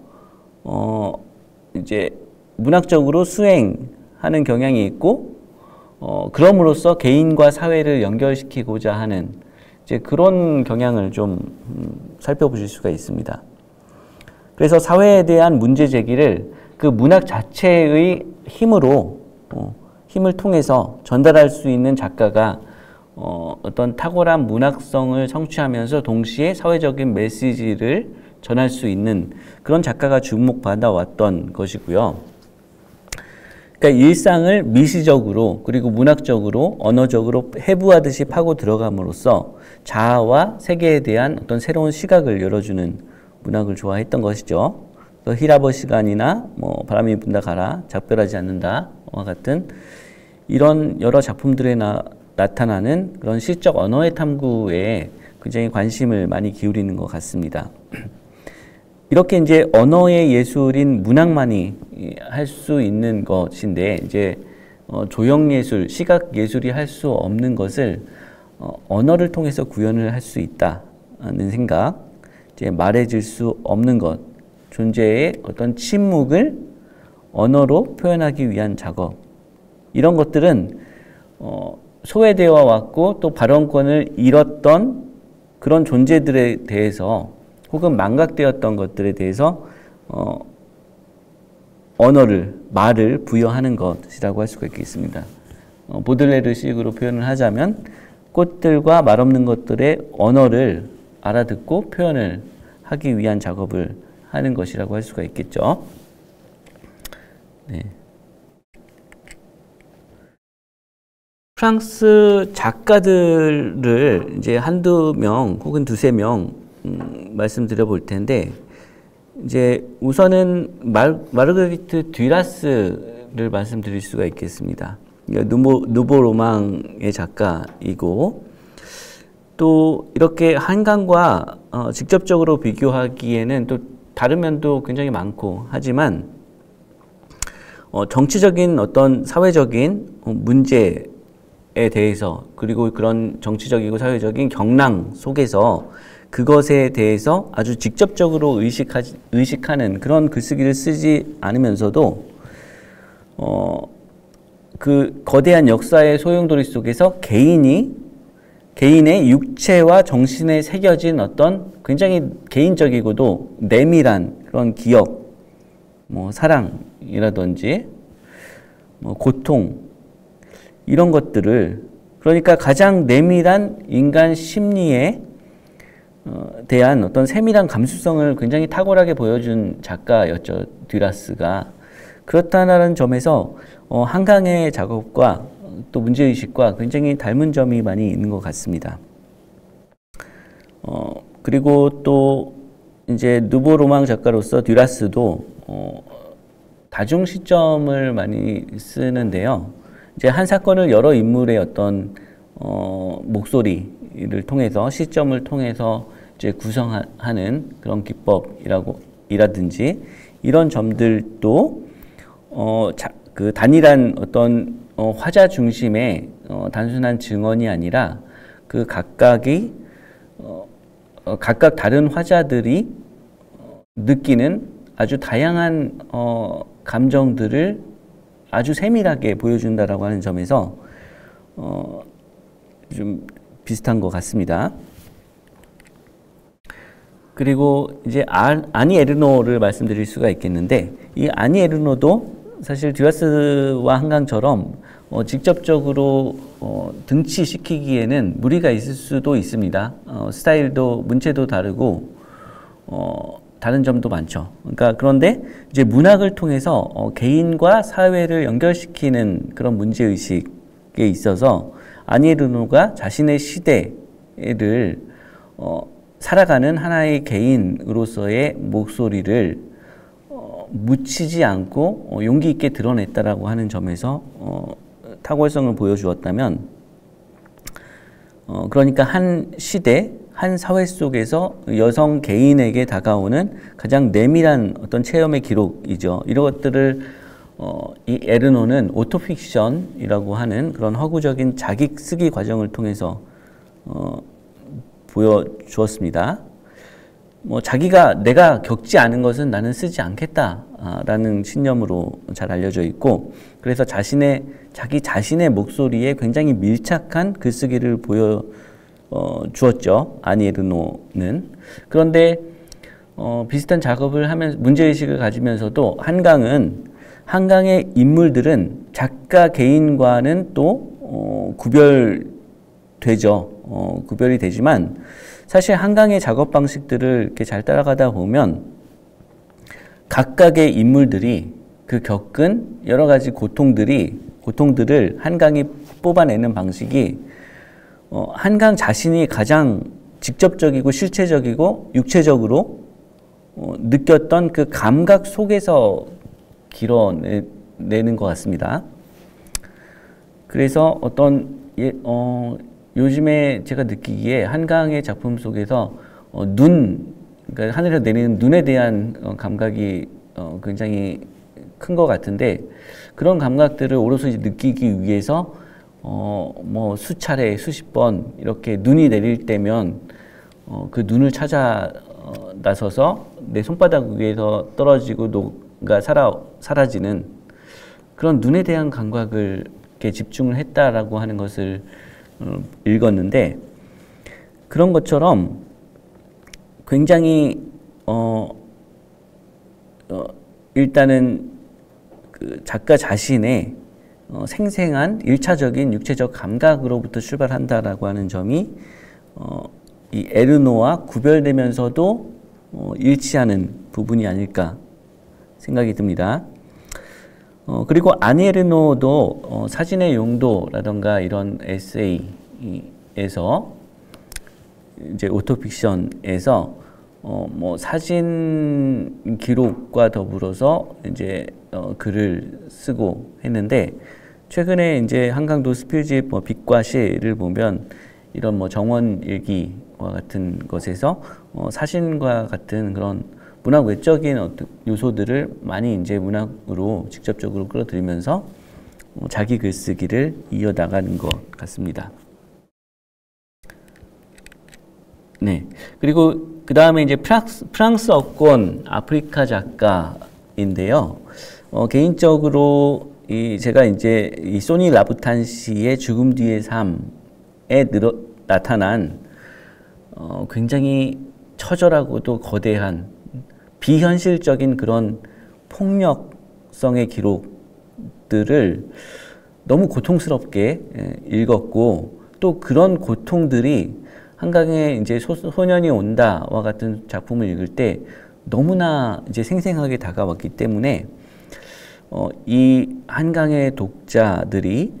이제 문학적으로 수행하는 경향이 있고 그럼으로써 개인과 사회를 연결시키고자 하는 이제 그런 경향을 좀 살펴보실 수가 있습니다. 그래서 사회에 대한 문제 제기를 그 문학 자체의 힘으로 힘을 통해서 전달할 수 있는 작가가 어떤 탁월한 문학성을 성취하면서 동시에 사회적인 메시지를 전할 수 있는 그런 작가가 주목받아 왔던 것이고요. 그러니까 일상을 미시적으로 그리고 문학적으로 언어적으로 해부하듯이 파고 들어감으로써 자아와 세계에 대한 어떤 새로운 시각을 열어주는 문학을 좋아했던 것이죠. 히라버 시간이나 뭐 바람이 분다 가라, 작별하지 않는다와 같은 이런 여러 작품들에 나타나는 그런 시적 언어의 탐구에 굉장히 관심을 많이 기울이는 것 같습니다. 이렇게 이제 언어의 예술인 문학만이 할 수 있는 것인데 이제 조형 예술, 시각 예술이 할 수 없는 것을 언어를 통해서 구현을 할 수 있다는 생각, 이제 말해질 수 없는 것, 존재의 어떤 침묵을 언어로 표현하기 위한 작업, 이런 것들은 소외되어 왔고 또 발언권을 잃었던 그런 존재들에 대해서 혹은 망각되었던 것들에 대해서 언어를, 말을 부여하는 것이라고 할 수가 있겠습니다. 보들레르식으로 표현을 하자면 꽃들과 말 없는 것들의 언어를 알아듣고 표현을 하기 위한 작업을 하는 것이라고 할 수가 있겠죠. 네. 프랑스 작가들을 이제 한두 명 혹은 두세 명 말씀드려 볼 텐데, 이제 우선은 마르그리트 듀라스를 말씀드릴 수가 있겠습니다. 누보 로망의 작가이고, 또 이렇게 한강과 직접적으로 비교하기에는 또 다른 면도 굉장히 많고 하지만 정치적인 어떤 사회적인 문제에 대해서, 그리고 그런 정치적이고 사회적인 경랑 속에서 그것에 대해서 아주 직접적으로 의식하는 그런 글쓰기를 쓰지 않으면서도 그 거대한 역사의 소용돌이 속에서 개인의 육체와 정신에 새겨진 어떤 굉장히 개인적이고도 내밀한 그런 기억, 뭐 사랑이라든지 뭐 고통, 이런 것들을, 그러니까 가장 내밀한 인간 심리에 대한 어떤 세밀한 감수성을 굉장히 탁월하게 보여준 작가였죠, 듀라스가. 그렇다는 점에서 한강의 작업과 또 문제의식과 굉장히 닮은 점이 많이 있는 것 같습니다. 그리고 또 이제 누보 로망 작가로서 듀라스도 다중 시점을 많이 쓰는데요. 이제 한 사건을 여러 인물의 어떤 목소리를 통해서, 시점을 통해서 이제 구성하는 그런 기법이라든지 이런 점들도 그 단일한 어떤 화자 중심의 단순한 증언이 아니라 그 각각이 각각 다른 화자들이 느끼는 아주 다양한 감정들을 아주 세밀하게 보여준다라고 하는 점에서 좀 비슷한 것 같습니다. 그리고 이제 아니 에르노를 말씀드릴 수가 있겠는데, 이 아니 에르노도 사실 듀라스와 한강처럼 직접적으로 등치시키기에는 무리가 있을 수도 있습니다. 스타일도 문체도 다르고 다른 점도 많죠. 그러니까 그런데 이제 문학을 통해서 개인과 사회를 연결시키는 그런 문제의식에 있어서 아니 에르노가 자신의 시대를 살아가는 하나의 개인으로서의 목소리를 묻히지 않고 용기 있게 드러냈다라고 하는 점에서 탁월성을 보여주었다면, 그러니까 한 시대, 한 사회 속에서 여성 개인에게 다가오는 가장 내밀한 어떤 체험의 기록이죠. 이런 것들을 이 에르노는 오토픽션이라고 하는 그런 허구적인 자기 쓰기 과정을 통해서 보여주었습니다. 뭐 내가 겪지 않은 것은 나는 쓰지 않겠다라는 신념으로 잘 알려져 있고, 그래서 자기 자신의 목소리에 굉장히 밀착한 글쓰기를 주었죠, 아니 에르노는. 그런데 비슷한 작업을 하면서 문제의식을 가지면서도 한강의 인물들은 작가 개인과는 또 구별되죠. 구별이 되지만 사실 한강의 작업 방식들을 이렇게 잘 따라가다 보면 각각의 인물들이 그 겪은 여러 가지 고통들을 한강이 뽑아내는 방식이 한강 자신이 가장 직접적이고 실체적이고 육체적으로 느꼈던 그 감각 속에서 길어내는 것 같습니다. 그래서 요즘에 제가 느끼기에 한강의 작품 속에서 그러니까 하늘에서 내리는 눈에 대한 감각이 굉장히 큰 것 같은데, 그런 감각들을 오롯이 느끼기 위해서 뭐 수차례 수십 번 이렇게 눈이 내릴 때면 그 눈을 찾아 나서서 내 손바닥 위에서 떨어지고 녹아 사라지는 그런 눈에 대한 감각을 이렇게 집중을 했다라고 하는 것을 읽었는데, 그런 것처럼 굉장히 일단은 그 작가 자신의 생생한 일차적인 육체적 감각으로부터 출발한다라고 하는 점이 이 에르노와 구별되면서도 일치하는 부분이 아닐까 생각이 듭니다. 그리고 아니 에르노도 사진의 용도라던가 이런 에세이에서 이제 오토픽션에서 뭐 사진 기록과 더불어서 이제 글을 쓰고 했는데, 최근에 이제 한강도 스필집 빛과 시를 보면 이런 뭐 정원 일기와 같은 것에서 사진과 같은 그런 문학 외적인 어떤 요소들을 많이 이제 문학으로 직접적으로 끌어들이면서 자기 글쓰기를 이어나가는 것 같습니다. 네. 그리고 그 다음에 이제 프랑스어권 아프리카 작가인데요. 개인적으로 제가 이제 이 소니 라부탄시의 죽음 뒤의 삶에 나타난 굉장히 처절하고도 거대한 비현실적인 그런 폭력성의 기록들을 너무 고통스럽게 읽었고, 또 그런 고통들이 한강에 이제 소년이 온다와 같은 작품을 읽을 때 너무나 이제 생생하게 다가왔기 때문에 이 한강의 독자들이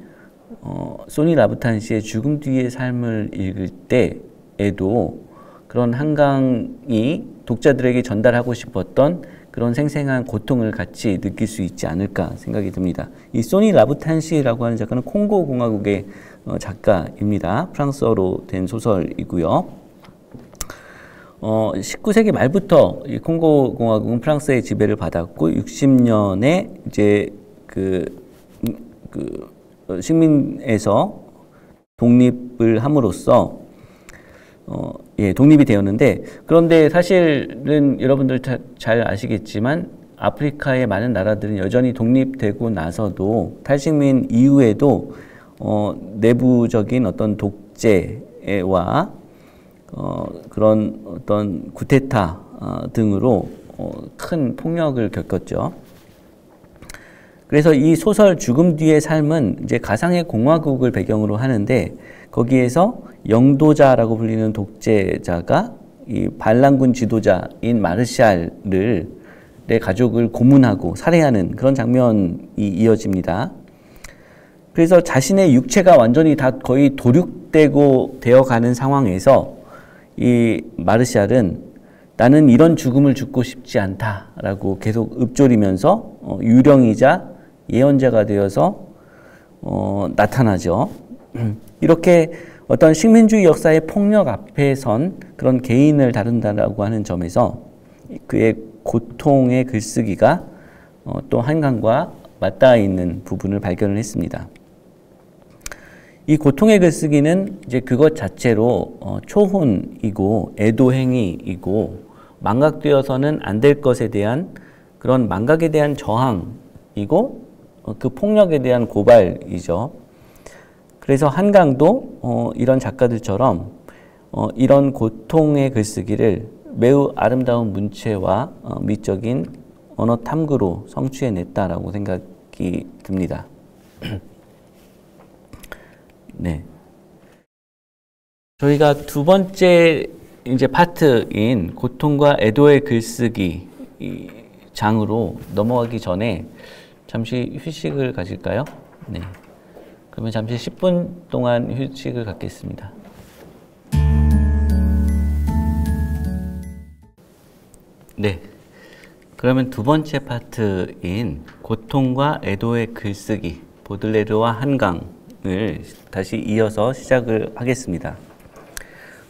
소니 라부탄시의 죽음 뒤의 삶을 읽을 때에도 그런 한강이 독자들에게 전달하고 싶었던 그런 생생한 고통을 같이 느낄 수 있지 않을까 생각이 듭니다. 이 소니 라부탄시라고 하는 작가는 콩고 공화국의 작가입니다. 프랑스어로 된 소설이고요. 19세기 말부터 이 콩고 공화국은 프랑스의 지배를 받았고 60년에 이제 식민에서 독립을 함으로써 독립이 되었는데, 그런데 사실은 여러분들 잘 아시겠지만 아프리카의 많은 나라들은 여전히 독립되고 나서도 탈식민 이후에도 내부적인 어떤 독재와 그런 어떤 쿠데타 등으로 큰 폭력을 겪었죠. 그래서 이 소설 죽음 뒤의 삶은 이제 가상의 공화국을 배경으로 하는데, 거기에서 영도자라고 불리는 독재자가 이 반란군 지도자인 마르샬의 가족을 고문하고 살해하는 그런 장면이 이어집니다. 그래서 자신의 육체가 완전히 다 거의 도륙되고 되어가는 상황에서 이 마르샬은 나는 이런 죽음을 죽고 싶지 않다라고 계속 읊조리면서 유령이자 예언자가 되어서 나타나죠. 이렇게 어떤 식민주의 역사의 폭력 앞에 선 그런 개인을 다룬다라고 하는 점에서 그의 고통의 글쓰기가 또 한강과 맞닿아 있는 부분을 발견을 했습니다. 이 고통의 글쓰기는 이제 그것 자체로 초혼이고 애도행위이고 망각되어서는 안 될 것에 대한 그런 망각에 대한 저항이고 그 폭력에 대한 고발이죠. 그래서 한강도 이런 작가들처럼 이런 고통의 글쓰기를 매우 아름다운 문체와 미적인 언어 탐구로 성취해냈다라고 생각이 듭니다. 네. 저희가 두 번째 이제 파트인 고통과 애도의 글쓰기 이 장으로 넘어가기 전에 잠시 휴식을 가질까요? 네. 그러면 잠시 10분 동안 휴식을 갖겠습니다. 네. 그러면 두 번째 파트인 고통과 애도의 글쓰기, 보들레르와 한강을 다시 이어서 시작을 하겠습니다.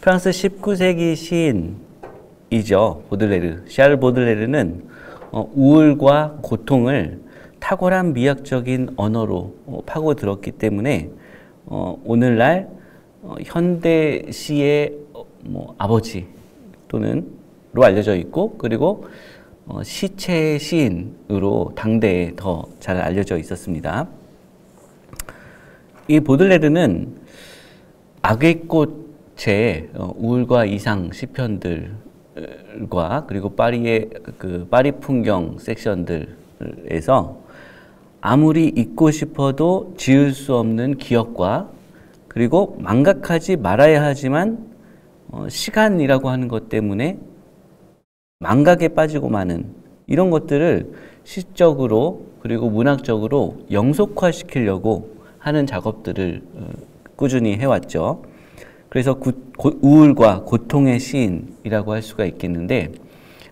프랑스 19세기 시인이죠. 보들레르. 샤를 보들레르는 우울과 고통을 탁월한 미학적인 언어로 파고들었기 때문에 오늘날 현대 시의 아버지 또는 로 알려져 있고, 그리고 시체 시인으로 당대에 더 잘 알려져 있었습니다. 이 보들레르는 악의 꽃의 우울과 이상 시편들과 그리고 파리의 그 파리 풍경 섹션들에서 아무리 잊고 싶어도 지울 수 없는 기억과 그리고 망각하지 말아야 하지만 시간이라고 하는 것 때문에 망각에 빠지고 마는 이런 것들을 시적으로 그리고 문학적으로 영속화시키려고 하는 작업들을 꾸준히 해왔죠. 그래서 우울과 고통의 시인이라고 할 수가 있겠는데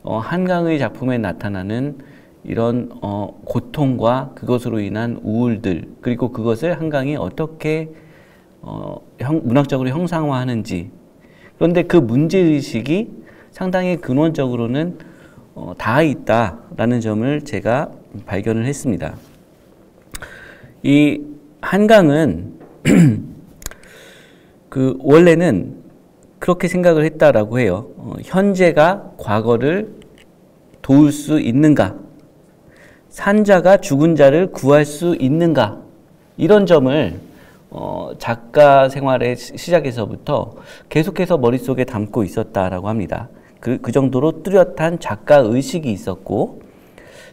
한강의 작품에 나타나는 이런 고통과 그것으로 인한 우울들, 그리고 그것을 한강이 어떻게 문학적으로 형상화하는지, 그런데 그 문제의식이 상당히 근원적으로는 닿아 있다라는 점을 제가 발견을 했습니다. 이 한강은 그 원래는 그렇게 생각을 했다라고 해요. 현재가 과거를 도울 수 있는가? 산자가 죽은 자를 구할 수 있는가? 이런 점을 작가 생활의 시작에서부터 계속해서 머릿속에 담고 있었다라고 합니다. 그 정도로 뚜렷한 작가 의식이 있었고,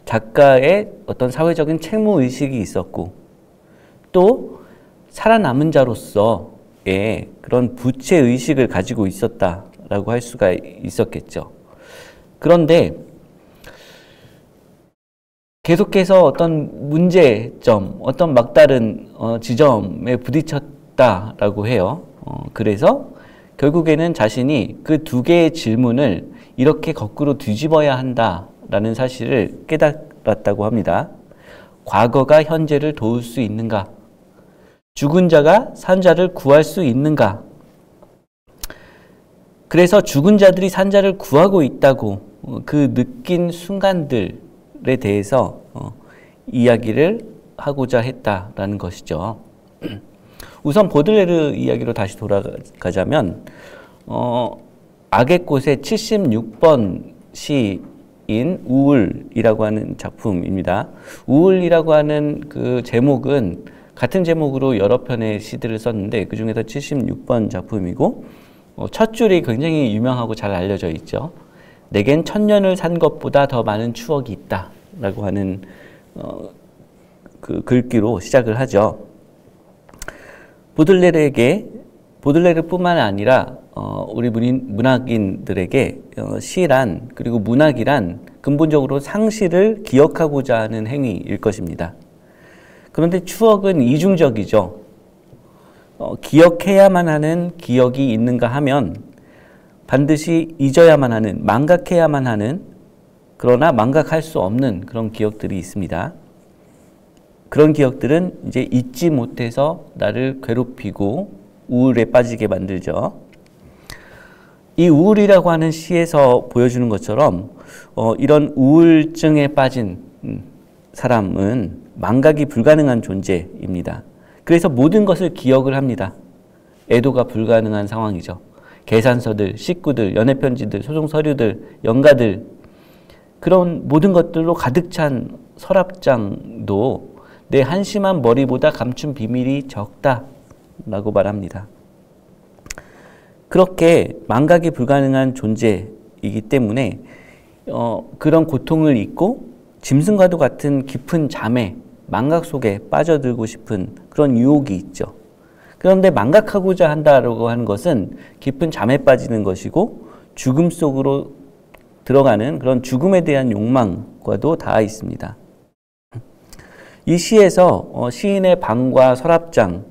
작가의 어떤 사회적인 책무 의식이 있었고, 또 살아남은 자로서의 그런 부채 의식을 가지고 있었다라고 할 수가 있었겠죠. 그런데 계속해서 어떤 문제점, 어떤 막다른 지점에 부딪혔다라고 해요. 그래서 결국에는 자신이 그 두 개의 질문을 이렇게 거꾸로 뒤집어야 한다라는 사실을 깨달았다고 합니다. 과거가 현재를 도울 수 있는가? 죽은 자가 산 자를 구할 수 있는가? 그래서 죽은 자들이 산 자를 구하고 있다고 그 느낀 순간들에 대해서 이야기를 하고자 했다라는 것이죠. 우선 보들레르 이야기로 다시 돌아가자면 악의 꽃의 76번 시인 우울이라고 하는 작품입니다. 우울이라고 하는 그 제목은 같은 제목으로 여러 편의 시들을 썼는데 그 중에서 76번 작품이고 첫 줄이 굉장히 유명하고 잘 알려져 있죠. 내겐 1000년을 산 것보다 더 많은 추억이 있다 라고 하는 그 글귀로 시작을 하죠. 보들레르뿐만 아니라 우리 문학인들에게 시란 그리고 문학이란 근본적으로 상실을 기억하고자 하는 행위일 것입니다. 그런데 추억은 이중적이죠. 기억해야만 하는 기억이 있는가 하면 반드시 잊어야만 하는, 망각해야만 하는, 그러나 망각할 수 없는 그런 기억들이 있습니다. 그런 기억들은 이제 잊지 못해서 나를 괴롭히고 우울에 빠지게 만들죠. 이 우울이라고 하는 시에서 보여주는 것처럼 이런 우울증에 빠진 사람은 망각이 불가능한 존재입니다. 그래서 모든 것을 기억을 합니다. 애도가 불가능한 상황이죠. 계산서들, 식구들, 연애편지들, 소송서류들, 연가들, 그런 모든 것들로 가득 찬 서랍장도 내 한심한 머리보다 감춘 비밀이 적다라고 말합니다. 그렇게 망각이 불가능한 존재인 고통이기 때문에 그런 고통을 잊고 짐승과도 같은 깊은 잠에 망각 속에 빠져들고 싶은 그런 유혹이 있죠. 그런데 망각하고자 한다고 하는 것은 깊은 잠에 빠지는 것이고 죽음 속으로 들어가는 그런 죽음에 대한 욕망과도 닿아 있습니다. 이 시에서 시인의 방과 서랍장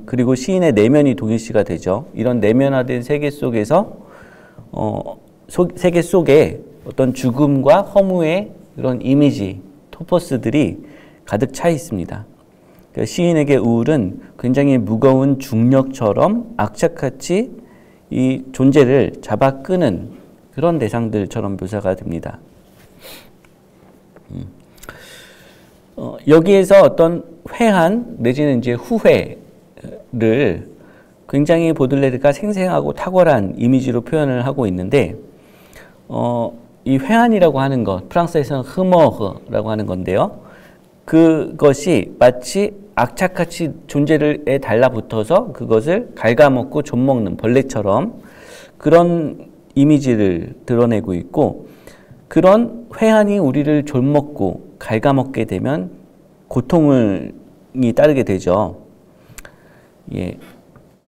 그리고 시인의 내면이 동일시가 되죠. 이런 내면화된 세계 속에서 세계 속에 어떤 죽음과 허무의 그런 이미지, 토포스들이 가득 차 있습니다. 그러니까 시인에게 우울은 굉장히 무거운 중력처럼 악착같이 이 존재를 잡아 끄는 그런 대상들처럼 묘사가 됩니다. 여기에서 어떤 회한 내지는 이제 후회를 굉장히 보들레르가 생생하고 탁월한 이미지로 표현을 하고 있는데 이 회한이라고 하는 것, 프랑스에서는 흐머흐라고 하는 건데요. 그것이 마치 악착같이 존재에 달라붙어서 그것을 갉아먹고 좀먹는 벌레처럼 그런 이미지를 드러내고 있고, 그런 회한이 우리를 좀먹고 갉아먹게 되면 고통이 따르게 되죠. 예.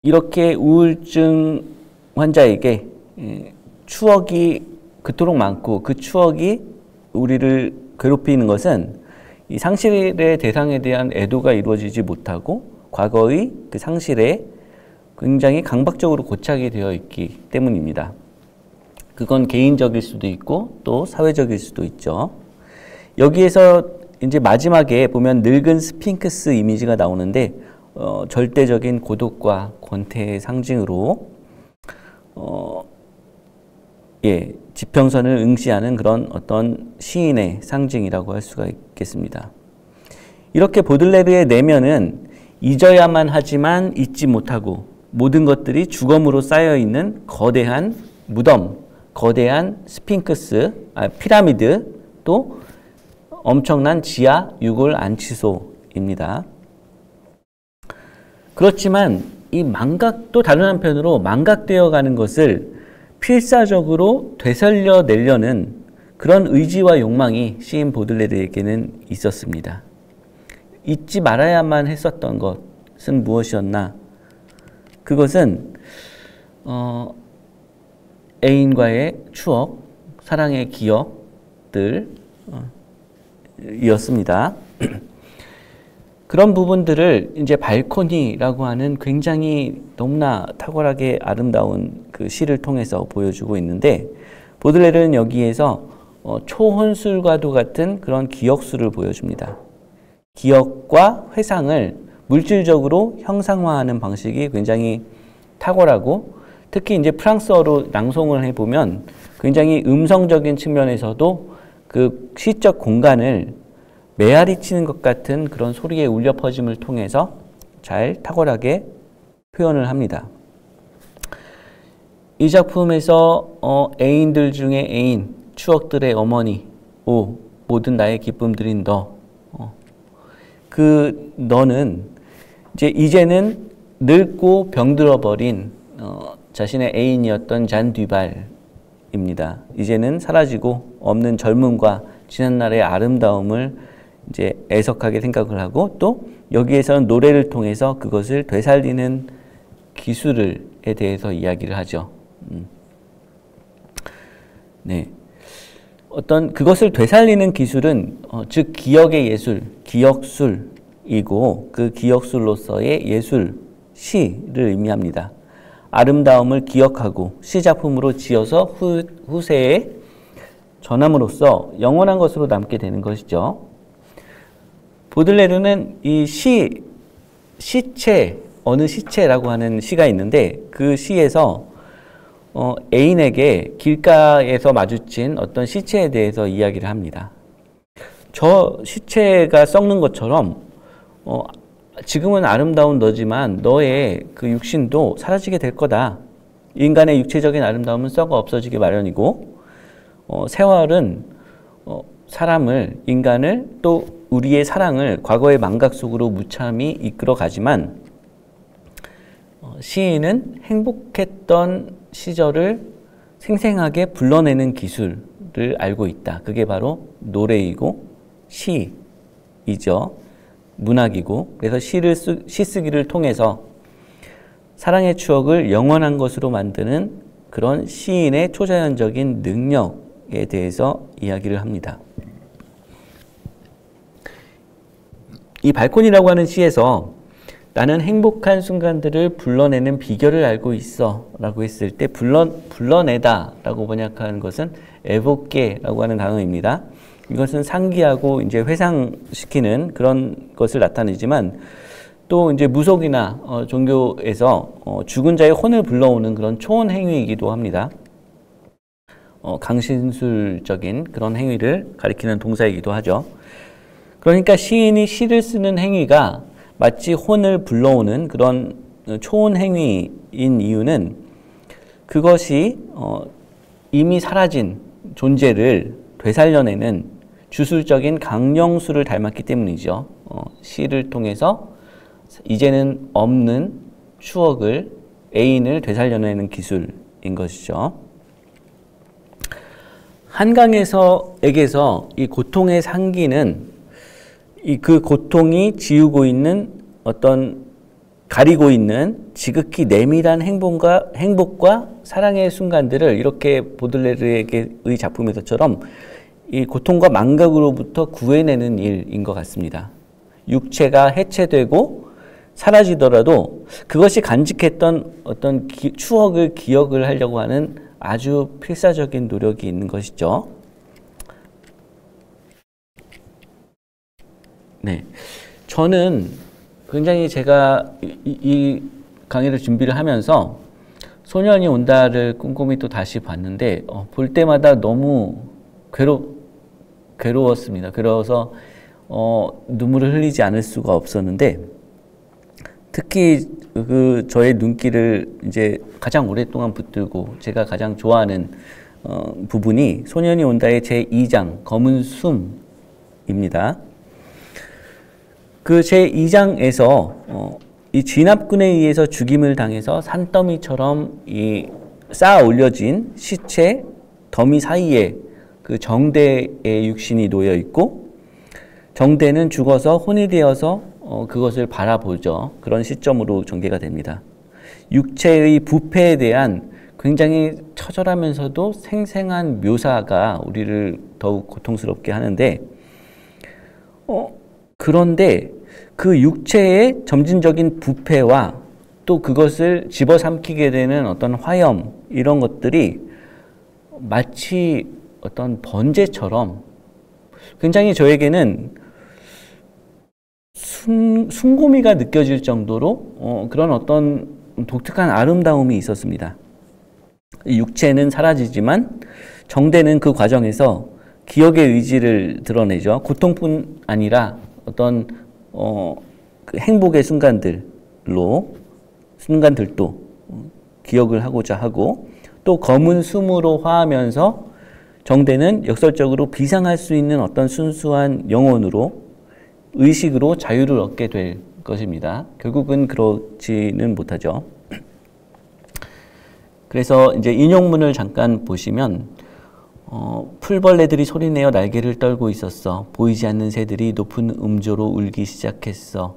이렇게 우울증 환자에게 추억이 그토록 많고 그 추억이 우리를 괴롭히는 것은 이 상실의 대상에 대한 애도가 이루어지지 못하고 과거의 그 상실에 굉장히 강박적으로 고착이 되어 있기 때문입니다. 그건 개인적일 수도 있고 또 사회적일 수도 있죠. 여기에서 이제 마지막에 보면 늙은 스핑크스 이미지가 나오는데 절대적인 고독과 권태의 상징으로 지평선을 응시하는 그런 어떤 시인의 상징이라고 할 수가 있겠습니다. 이렇게 보들레르의 내면은 잊어야만 하지만 잊지 못하고 모든 것들이 주검으로 쌓여있는 거대한 무덤, 거대한 스핑크스, 피라미드, 또 엄청난 지하 유골 안치소입니다. 그렇지만 이 망각도 다른 한편으로 망각되어 가는 것을 필사적으로 되살려내려는 그런 의지와 욕망이 시인 보들레르에게는 있었습니다. 잊지 말아야만 했었던 것은 무엇이었나? 그것은 애인과의 추억, 사랑의 기억들이었습니다. 그런 부분들을 이제 발코니라고 하는 굉장히 너무나 탁월하게 아름다운 그 시를 통해서 보여주고 있는데, 보들레르는 여기에서 초혼술과도 같은 그런 기억술을 보여줍니다. 기억과 회상을 물질적으로 형상화하는 방식이 굉장히 탁월하고, 특히 이제 프랑스어로 낭송을 해보면 굉장히 음성적인 측면에서도 그 시적 공간을 메아리 치는 것 같은 그런 소리의 울려 퍼짐을 통해서 잘 탁월하게 표현을 합니다. 이 작품에서 애인들 중에 애인, 추억들의 어머니, 모든 나의 기쁨들인 너, 그 너는 이제는 늙고 병들어버린 자신의 애인이었던 잔 듀발입니다. 이제는 사라지고 없는 젊음과 지난날의 아름다움을 이제 애석하게 생각을 하고, 또 여기에서는 노래를 통해서 그것을 되살리는 기술에 대해서 이야기를 하죠. 네. 어떤 그것을 되살리는 기술은 즉 기억의 예술, 기억술이고 그 기억술로서의 예술, 시를 의미합니다. 아름다움을 기억하고 시작품으로 지어서 후세에 전함으로써 영원한 것으로 남게 되는 것이죠. 보들레르는 이 시체, 어느 시체라고 하는 시가 있는데, 그 시에서 애인에게 길가에서 마주친 어떤 시체에 대해서 이야기를 합니다. 저 시체가 썩는 것처럼 지금은 아름다운 너지만 너의 그 육신도 사라지게 될 거다. 인간의 육체적인 아름다움은 썩어 없어지기 마련이고, 세월은 사람을, 인간을, 또 우리의 사랑을 과거의 망각 속으로 무참히 이끌어 가지만 시인은 행복했던 시절을 생생하게 불러내는 기술을 알고 있다. 그게 바로 노래이고 시이죠. 문학이고, 그래서 시 쓰기를 통해서 사랑의 추억을 영원한 것으로 만드는 그런 시인의 초자연적인 능력에 대해서 이야기를 합니다. 이 발코니라고 하는 시에서 나는 행복한 순간들을 불러내는 비결을 알고 있어 라고 했을 때 불러내다 라고 번역하는 것은 에보케 라고 하는 단어입니다. 이것은 상기하고 이제 회상시키는 그런 것을 나타내지만 또 이제 무속이나 종교에서 죽은 자의 혼을 불러오는 그런 초혼 행위이기도 합니다. 강신술적인 그런 행위를 가리키는 동사이기도 하죠. 그러니까 시인이 시를 쓰는 행위가 마치 혼을 불러오는 그런 초혼 행위인 이유는 그것이 이미 사라진 존재를 되살려내는 주술적인 강령수를 닮았기 때문이죠. 시를 통해서 이제는 없는 추억을, 애인을 되살려내는 기술인 것이죠. 한강에게서 이 고통의 상기는 그 고통이 지우고 있는 가리고 있는 지극히 내밀한 행복과 사랑의 순간들을 이렇게 보들레르의 작품에서처럼 이 고통과 망각으로부터 구해내는 일인 것 같습니다. 육체가 해체되고 사라지더라도 그것이 간직했던 어떤 추억을 기억을 하려고 하는 아주 필사적인 노력이 있는 것이죠. 네, 저는 굉장히 제가 이 강의를 준비를 하면서 소년이 온다를 꼼꼼히 또 다시 봤는데 볼 때마다 너무 괴로웠습니다. 괴로워서 눈물을 흘리지 않을 수가 없었는데 특히 저의 눈길을 이제 가장 오랫동안 붙들고 제가 가장 좋아하는 부분이 소년이 온다의 제2장 검은 숨입니다. 그 제2장에서 이 진압군에 의해서 죽임을 당해서 산더미처럼 쌓아 올려진 시체 더미 사이에 그 정대의 육신이 놓여 있고 정대는 죽어서 혼이 되어서 그것을 바라보죠. 그런 시점으로 전개가 됩니다. 육체의 부패에 대한 굉장히 처절하면서도 생생한 묘사가 우리를 더욱 고통스럽게 하는데 그런데 그 육체의 점진적인 부패와 또 그것을 집어삼키게 되는 어떤 화염 이런 것들이 마치 어떤 번제처럼 굉장히 저에게는 숭고미가 느껴질 정도로 그런 어떤 독특한 아름다움이 있었습니다. 육체는 사라지지만 정대는 그 과정에서 기억의 의지를 드러내죠. 고통뿐 아니라 어떤 그 행복의 순간들도 기억을 하고자 하고 또 검은 숨으로 화하면서 정대는 역설적으로 비상할 수 있는 어떤 순수한 영혼으로 의식으로 자유를 얻게 될 것입니다. 결국은 그렇지는 못하죠. 그래서 이제 인용문을 잠깐 보시면 풀벌레들이 소리내어 날개를 떨고 있었어. 보이지 않는 새들이 높은 음조로 울기 시작했어.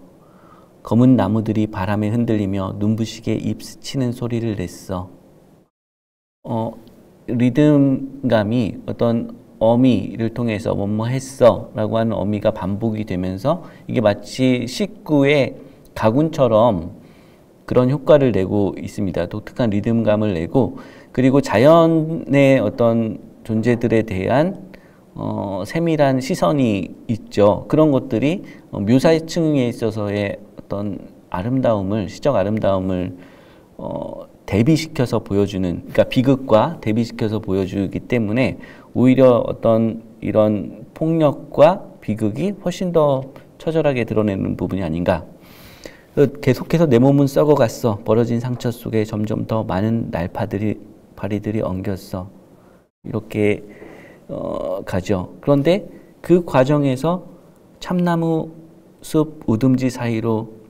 검은 나무들이 바람에 흔들리며 눈부시게 입 스치는 소리를 냈어. 리듬감이 어떤 어미를 통해서 뭐뭐 했어 라고 하는 어미가 반복이 되면서 이게 마치 식구의 가군처럼 그런 효과를 내고 있습니다. 독특한 리듬감을 내고 그리고 자연의 어떤 존재들에 대한 세밀한 시선이 있죠. 그런 것들이 묘사층에 있어서의 어떤 아름다움을, 시적 아름다움을 대비시켜서 보여주는, 그러니까 비극과 대비시켜서 보여주기 때문에 오히려 어떤 이런 폭력과 비극이 훨씬 더 처절하게 드러내는 부분이 아닌가. 계속해서 내 몸은 썩어갔어. 벌어진 상처 속에 점점 더 많은 파리들이 엉겼어. 이렇게 가죠. 그런데 그 과정에서 참나무 숲 우듬지 사이로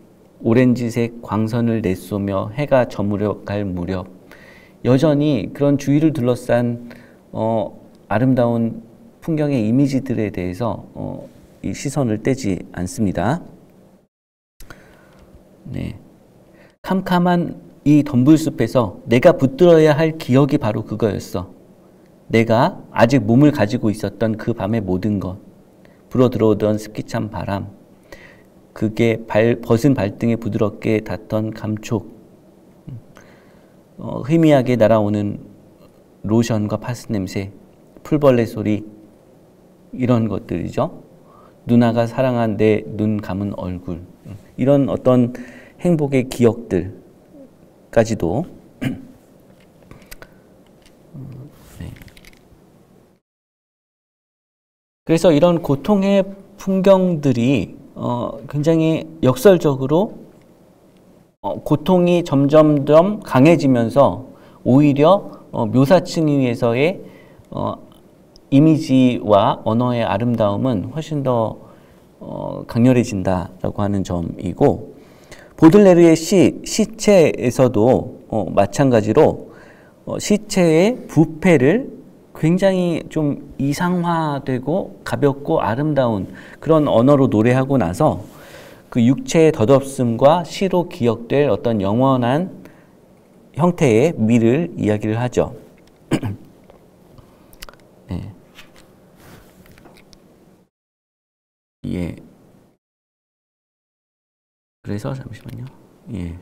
오렌지색 광선을 내쏘며 해가 저물어 갈 무렵 여전히 그런 주위를 둘러싼 아름다운 풍경의 이미지들에 대해서 이 시선을 떼지 않습니다. 네. 캄캄한 이 덤불숲에서 내가 붙들어야 할 기억이 바로 그거였어. 내가 아직 몸을 가지고 있었던 그 밤의 모든 것, 불어들어오던 습기찬 바람, 그게 벗은 발등에 부드럽게 닿던 감촉, 희미하게 날아오는 로션과 파스 냄새, 풀벌레 소리, 이런 것들이죠. 누나가 사랑한 내 눈 감은 얼굴, 이런 어떤 행복의 기억들까지도 네. 그래서 이런 고통의 풍경들이 굉장히 역설적으로 고통이 점점점 강해지면서 오히려 묘사층위에서의 이미지와 언어의 아름다움은 훨씬 더 강렬해진다라고 하는 점이고, 보들레르의 시체에서도 마찬가지로 시체의 부패를 굉장히 좀 이상화되고 가볍고 아름다운 그런 언어로 노래하고 나서 그 육체의 덧없음과 시로 기억될 어떤 영원한 형태의 미를 이야기를 하죠. 네. 예. 그래서 잠시만요. 예.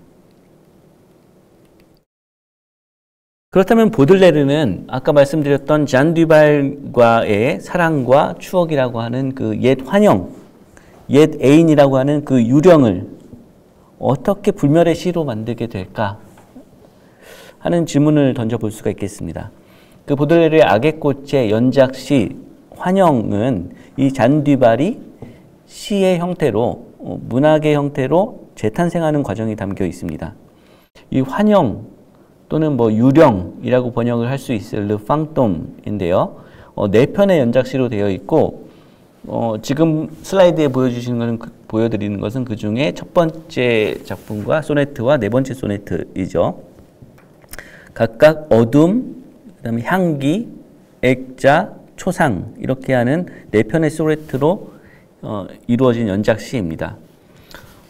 그렇다면 보들레르는 아까 말씀드렸던 잔 듀발과의 사랑과 추억이라고 하는 그 옛 환영, 옛 애인이라고 하는 그 유령을 어떻게 불멸의 시로 만들게 될까 하는 질문을 던져볼 수가 있겠습니다. 그 보들레르의 악의 꽃의 연작시 환영은 이 잔 듀발이 시의 형태로, 문학의 형태로 재탄생하는 과정이 담겨 있습니다. 이 환영 또는 뭐 유령이라고 번역을 할 수 있을 르 팡톰인데요. 4편의 연작시로 되어 있고, 지금 슬라이드에 보여드리는 것은 그 중에 첫 번째 작품과 소네트와 네 번째 소네트이죠. 각각 어둠, 그다음에 향기, 액자, 초상 이렇게 하는 4편의 소네트로 이루어진 연작시입니다.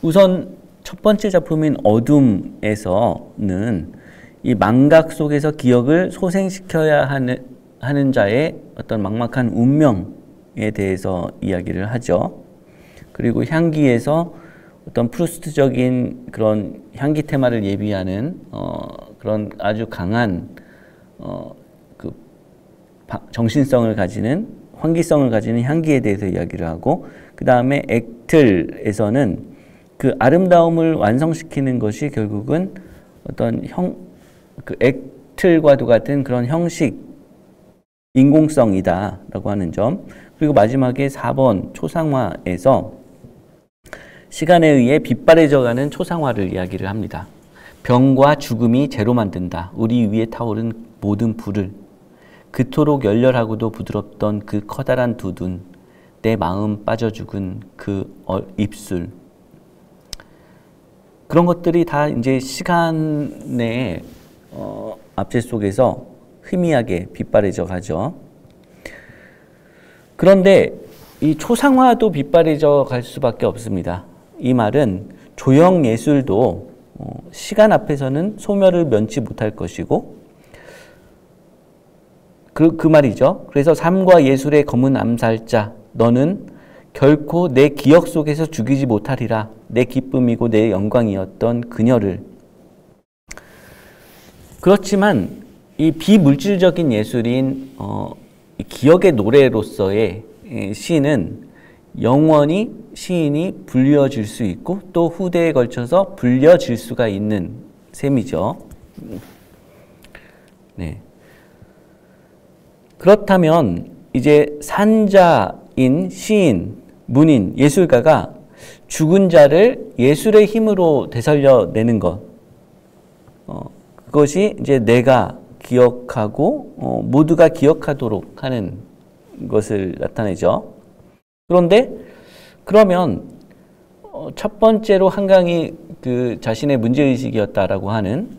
우선 첫 번째 작품인 어둠에서는 이 망각 속에서 기억을 소생시켜야 하는 자의 어떤 막막한 운명에 대해서 이야기를 하죠. 그리고 향기에서 어떤 프루스트적인 그런 향기 테마를 예비하는 그런 아주 강한 그 정신성을 가지는, 환기성을 가지는 향기에 대해서 이야기를 하고, 그 다음에 액틀에서는 그 아름다움을 완성시키는 것이 결국은 어떤 그 액틀과도 같은 그런 형식, 인공성이다라고 하는 점. 그리고 마지막에 4번 초상화에서 시간에 의해 빛바래져가는 초상화를 이야기를 합니다. 병과 죽음이 재로 만든다. 우리 위에 타오른 모든 불을. 그토록 열렬하고도 부드럽던 그 커다란 두 눈. 내 마음 빠져 죽은 그 입술. 그런 것들이 다 이제 시간의 압제 속에서 희미하게 빛바래져 가죠. 그런데 이 초상화도 빛바래져 갈 수밖에 없습니다. 이 말은 조형 예술도 시간 앞에서는 소멸을 면치 못할 것이고, 그 말이죠. 그래서 삶과 예술의 검은 암살자, 너는 결코 내 기억 속에서 죽이지 못하리라. 내 기쁨이고 내 영광이었던 그녀를. 그렇지만 이 비물질적인 예술인 기억의 노래로서의 시는 영원히 시인이 불려질 수 있고 또 후대에 걸쳐서 불려질 수가 있는 셈이죠. 네. 그렇다면 이제 산자인 시인, 문인, 예술가가 죽은 자를 예술의 힘으로 되살려내는 것, 그것이 이제 내가 기억하고 모두가 기억하도록 하는 것을 나타내죠. 그러면 첫 번째로 한강이 그 자신의 문제의식이었다라고 하는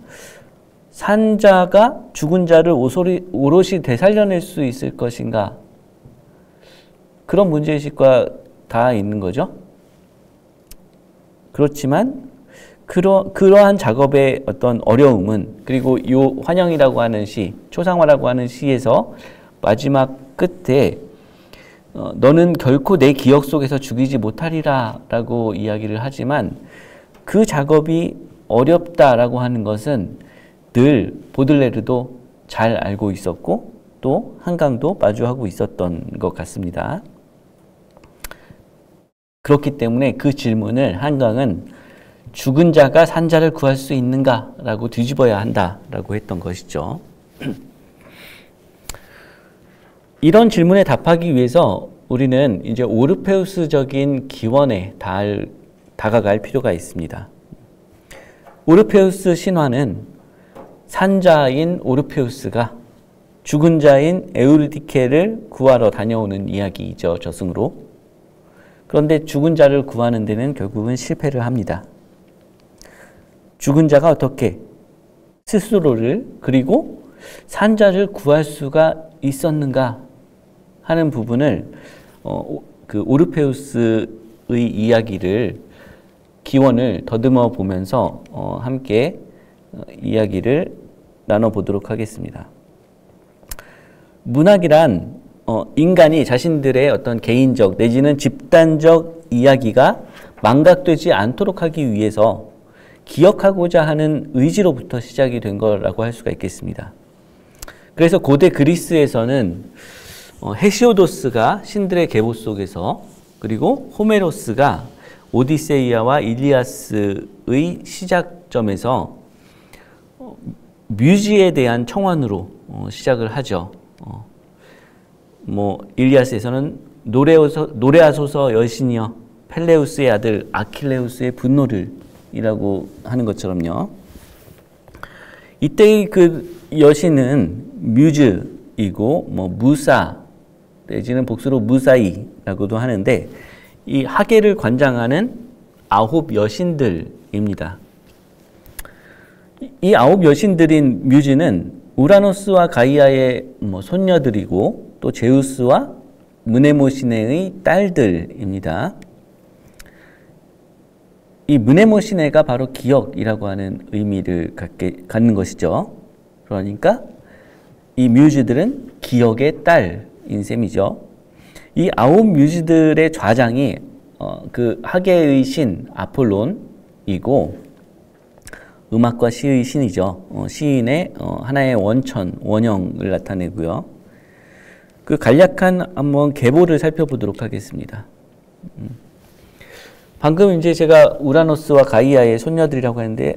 산자가 죽은 자를 오롯이 되살려낼 수 있을 것인가? 그런 문제의식과 다 있는 거죠. 그렇지만 그러한 작업의 어떤 어려움은, 그리고 이 환영이라고 하는 시, 초상화라고 하는 시에서 마지막 끝에 너는 결코 내 기억 속에서 죽이지 못하리라 라고 이야기를 하지만, 그 작업이 어렵다라고 하는 것은 늘 보들레르도 잘 알고 있었고 또 한강도 마주하고 있었던 것 같습니다. 그렇기 때문에 그 질문을 한강은 죽은 자가 산자를 구할 수 있는가? 라고 뒤집어야 한다 라고 했던 것이죠. 이런 질문에 답하기 위해서 우리는 이제 오르페우스적인 기원에 다가갈 필요가 있습니다. 오르페우스 신화는 산자인 오르페우스가 죽은 자인 에우리디케를 구하러 다녀오는 이야기이죠, 저승으로. 그런데 죽은 자를 구하는 데는 결국은 실패를 합니다. 죽은 자가 어떻게 스스로를, 그리고 산자를 구할 수가 있었는가 하는 부분을 그 오르페우스의 이야기를, 기원을 더듬어 보면서 함께 이야기를 나눠보도록 하겠습니다. 문학이란 인간이 자신들의 어떤 개인적 내지는 집단적 이야기가 망각되지 않도록 하기 위해서 기억하고자 하는 의지로부터 시작이 된 거라고 할 수가 있겠습니다. 그래서 고대 그리스에서는 헤시오도스가 신들의 계보 속에서, 그리고 호메로스가 오디세이아와 일리아스의 시작점에서 뮤지에 대한 청원으로 시작을 하죠. 일리아스에서는 노래하소서 여신이여 펠레우스의 아들 아킬레우스의 분노를 이라고 하는 것처럼요. 이때의 그 여신은 뮤즈이고 무사 내지는 복수로 무사이라고도 하는데, 이 하계를 관장하는 9 여신들입니다. 이 9 여신들인 뮤즈는 우라노스와 가이아의 손녀들이고 또 제우스와 무네모시네의 딸들입니다. 이 무네모시네가 바로 기억이라고 하는 의미를 갖는 것이죠. 그러니까 이 뮤즈들은 기억의 딸인 셈이죠. 이 9 뮤즈들의 좌장이 그 하계의 신 아폴론이고 음악과 시의 신이죠. 시인의 하나의 원형을 나타내고요. 그 간략한 한번 계보를 살펴보도록 하겠습니다. 방금 이제 제가 우라노스와 가이아의 손녀들이라고 했는데,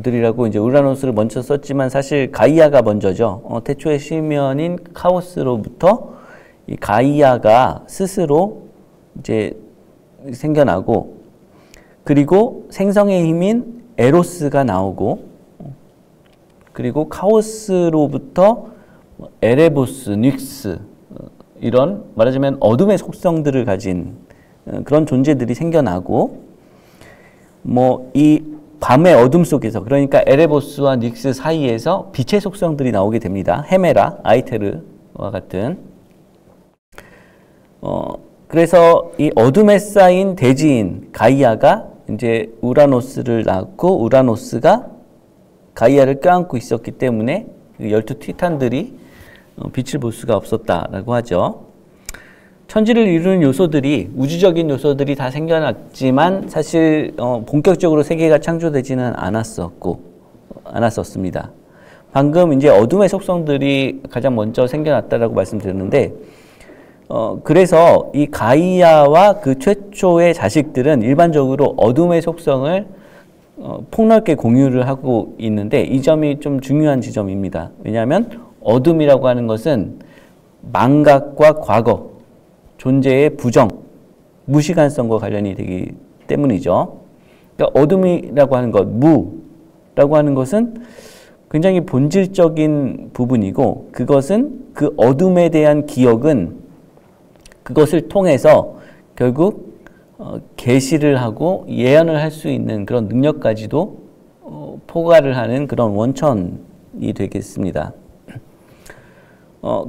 들이라고 이제 우라노스를 먼저 썼지만 사실 가이아가 먼저죠. 태초의 시면인 카오스로부터 이 가이아가 스스로 이제 생겨나고, 그리고 생성의 힘인 에로스가 나오고, 그리고 카오스로부터 에레보스, 닉스, 이런 말하자면 어둠의 속성들을 가진 그런 존재들이 생겨나고, 이 밤의 어둠 속에서, 그러니까 에레보스와 닉스 사이에서 빛의 속성들이 나오게 됩니다. 헤메라, 아이테르와 같은. 그래서 이 어둠에 쌓인 대지인 가이아가 이제 우라노스를 낳고, 우라노스가 가이아를 껴안고 있었기 때문에 12 티탄들이 빛을 볼 수가 없었다라고 하죠. 천지를 이루는 요소들이, 우주적인 요소들이 다 생겨났지만 사실 본격적으로 세계가 창조되지는 않았었습니다. 방금 이제 어둠의 속성들이 가장 먼저 생겨났다라고 말씀드렸는데, 그래서 이 가이아와 그 최초의 자식들은 일반적으로 어둠의 속성을 폭넓게 공유를 하고 있는데, 이 점이 좀 중요한 지점입니다. 왜냐하면 어둠이라고 하는 것은 망각과 과거, 존재의 부정, 무시간성과 관련이 되기 때문이죠. 그러니까 어둠이라고 하는 것, 무라고 하는 것은 굉장히 본질적인 부분이고, 그것은 그 어둠에 대한 기억은 그것을 통해서 결국 계시를 하고 예언을 할 수 있는 그런 능력까지도 포괄을 하는 그런 원천이 되겠습니다.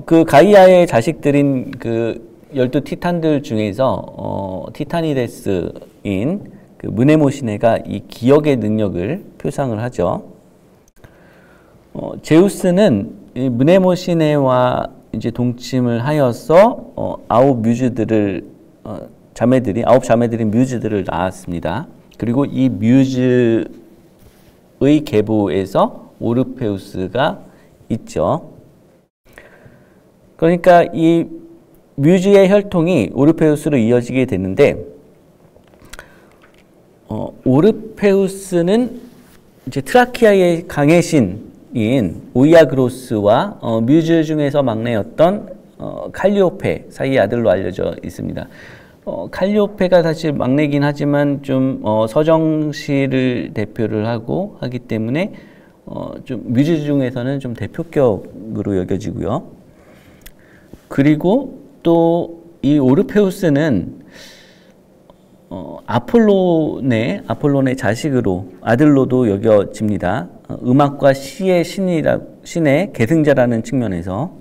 그 가이아의 자식들인 그 12티탄들 중에서 티타니데스인 그 무네모시네가 이 기억의 능력을 표상을 하죠. 제우스는 이 무네모시네와 이제 동침을 하여서 아홉 자매들인 뮤즈들을 낳았습니다. 그리고 이 뮤즈의 계보에서 오르페우스가 있죠. 그러니까 이 뮤즈의 혈통이 오르페우스로 이어지게 되는데, 오르페우스는 이제 트라키아의 강의 신인 오이아그로스와 뮤즈 중에서 막내였던 칼리오페 사이의 아들로 알려져 있습니다. 칼리오페가 사실 막내긴 하지만 좀 서정시를 대표를 하고 하기 때문에 좀 뮤즈 중에서는 좀 대표격으로 여겨지고요. 그리고 또 이 오르페우스는 아폴론의 자식으로 아들로도 여겨집니다. 음악과 시의 신의 계승자라는 측면에서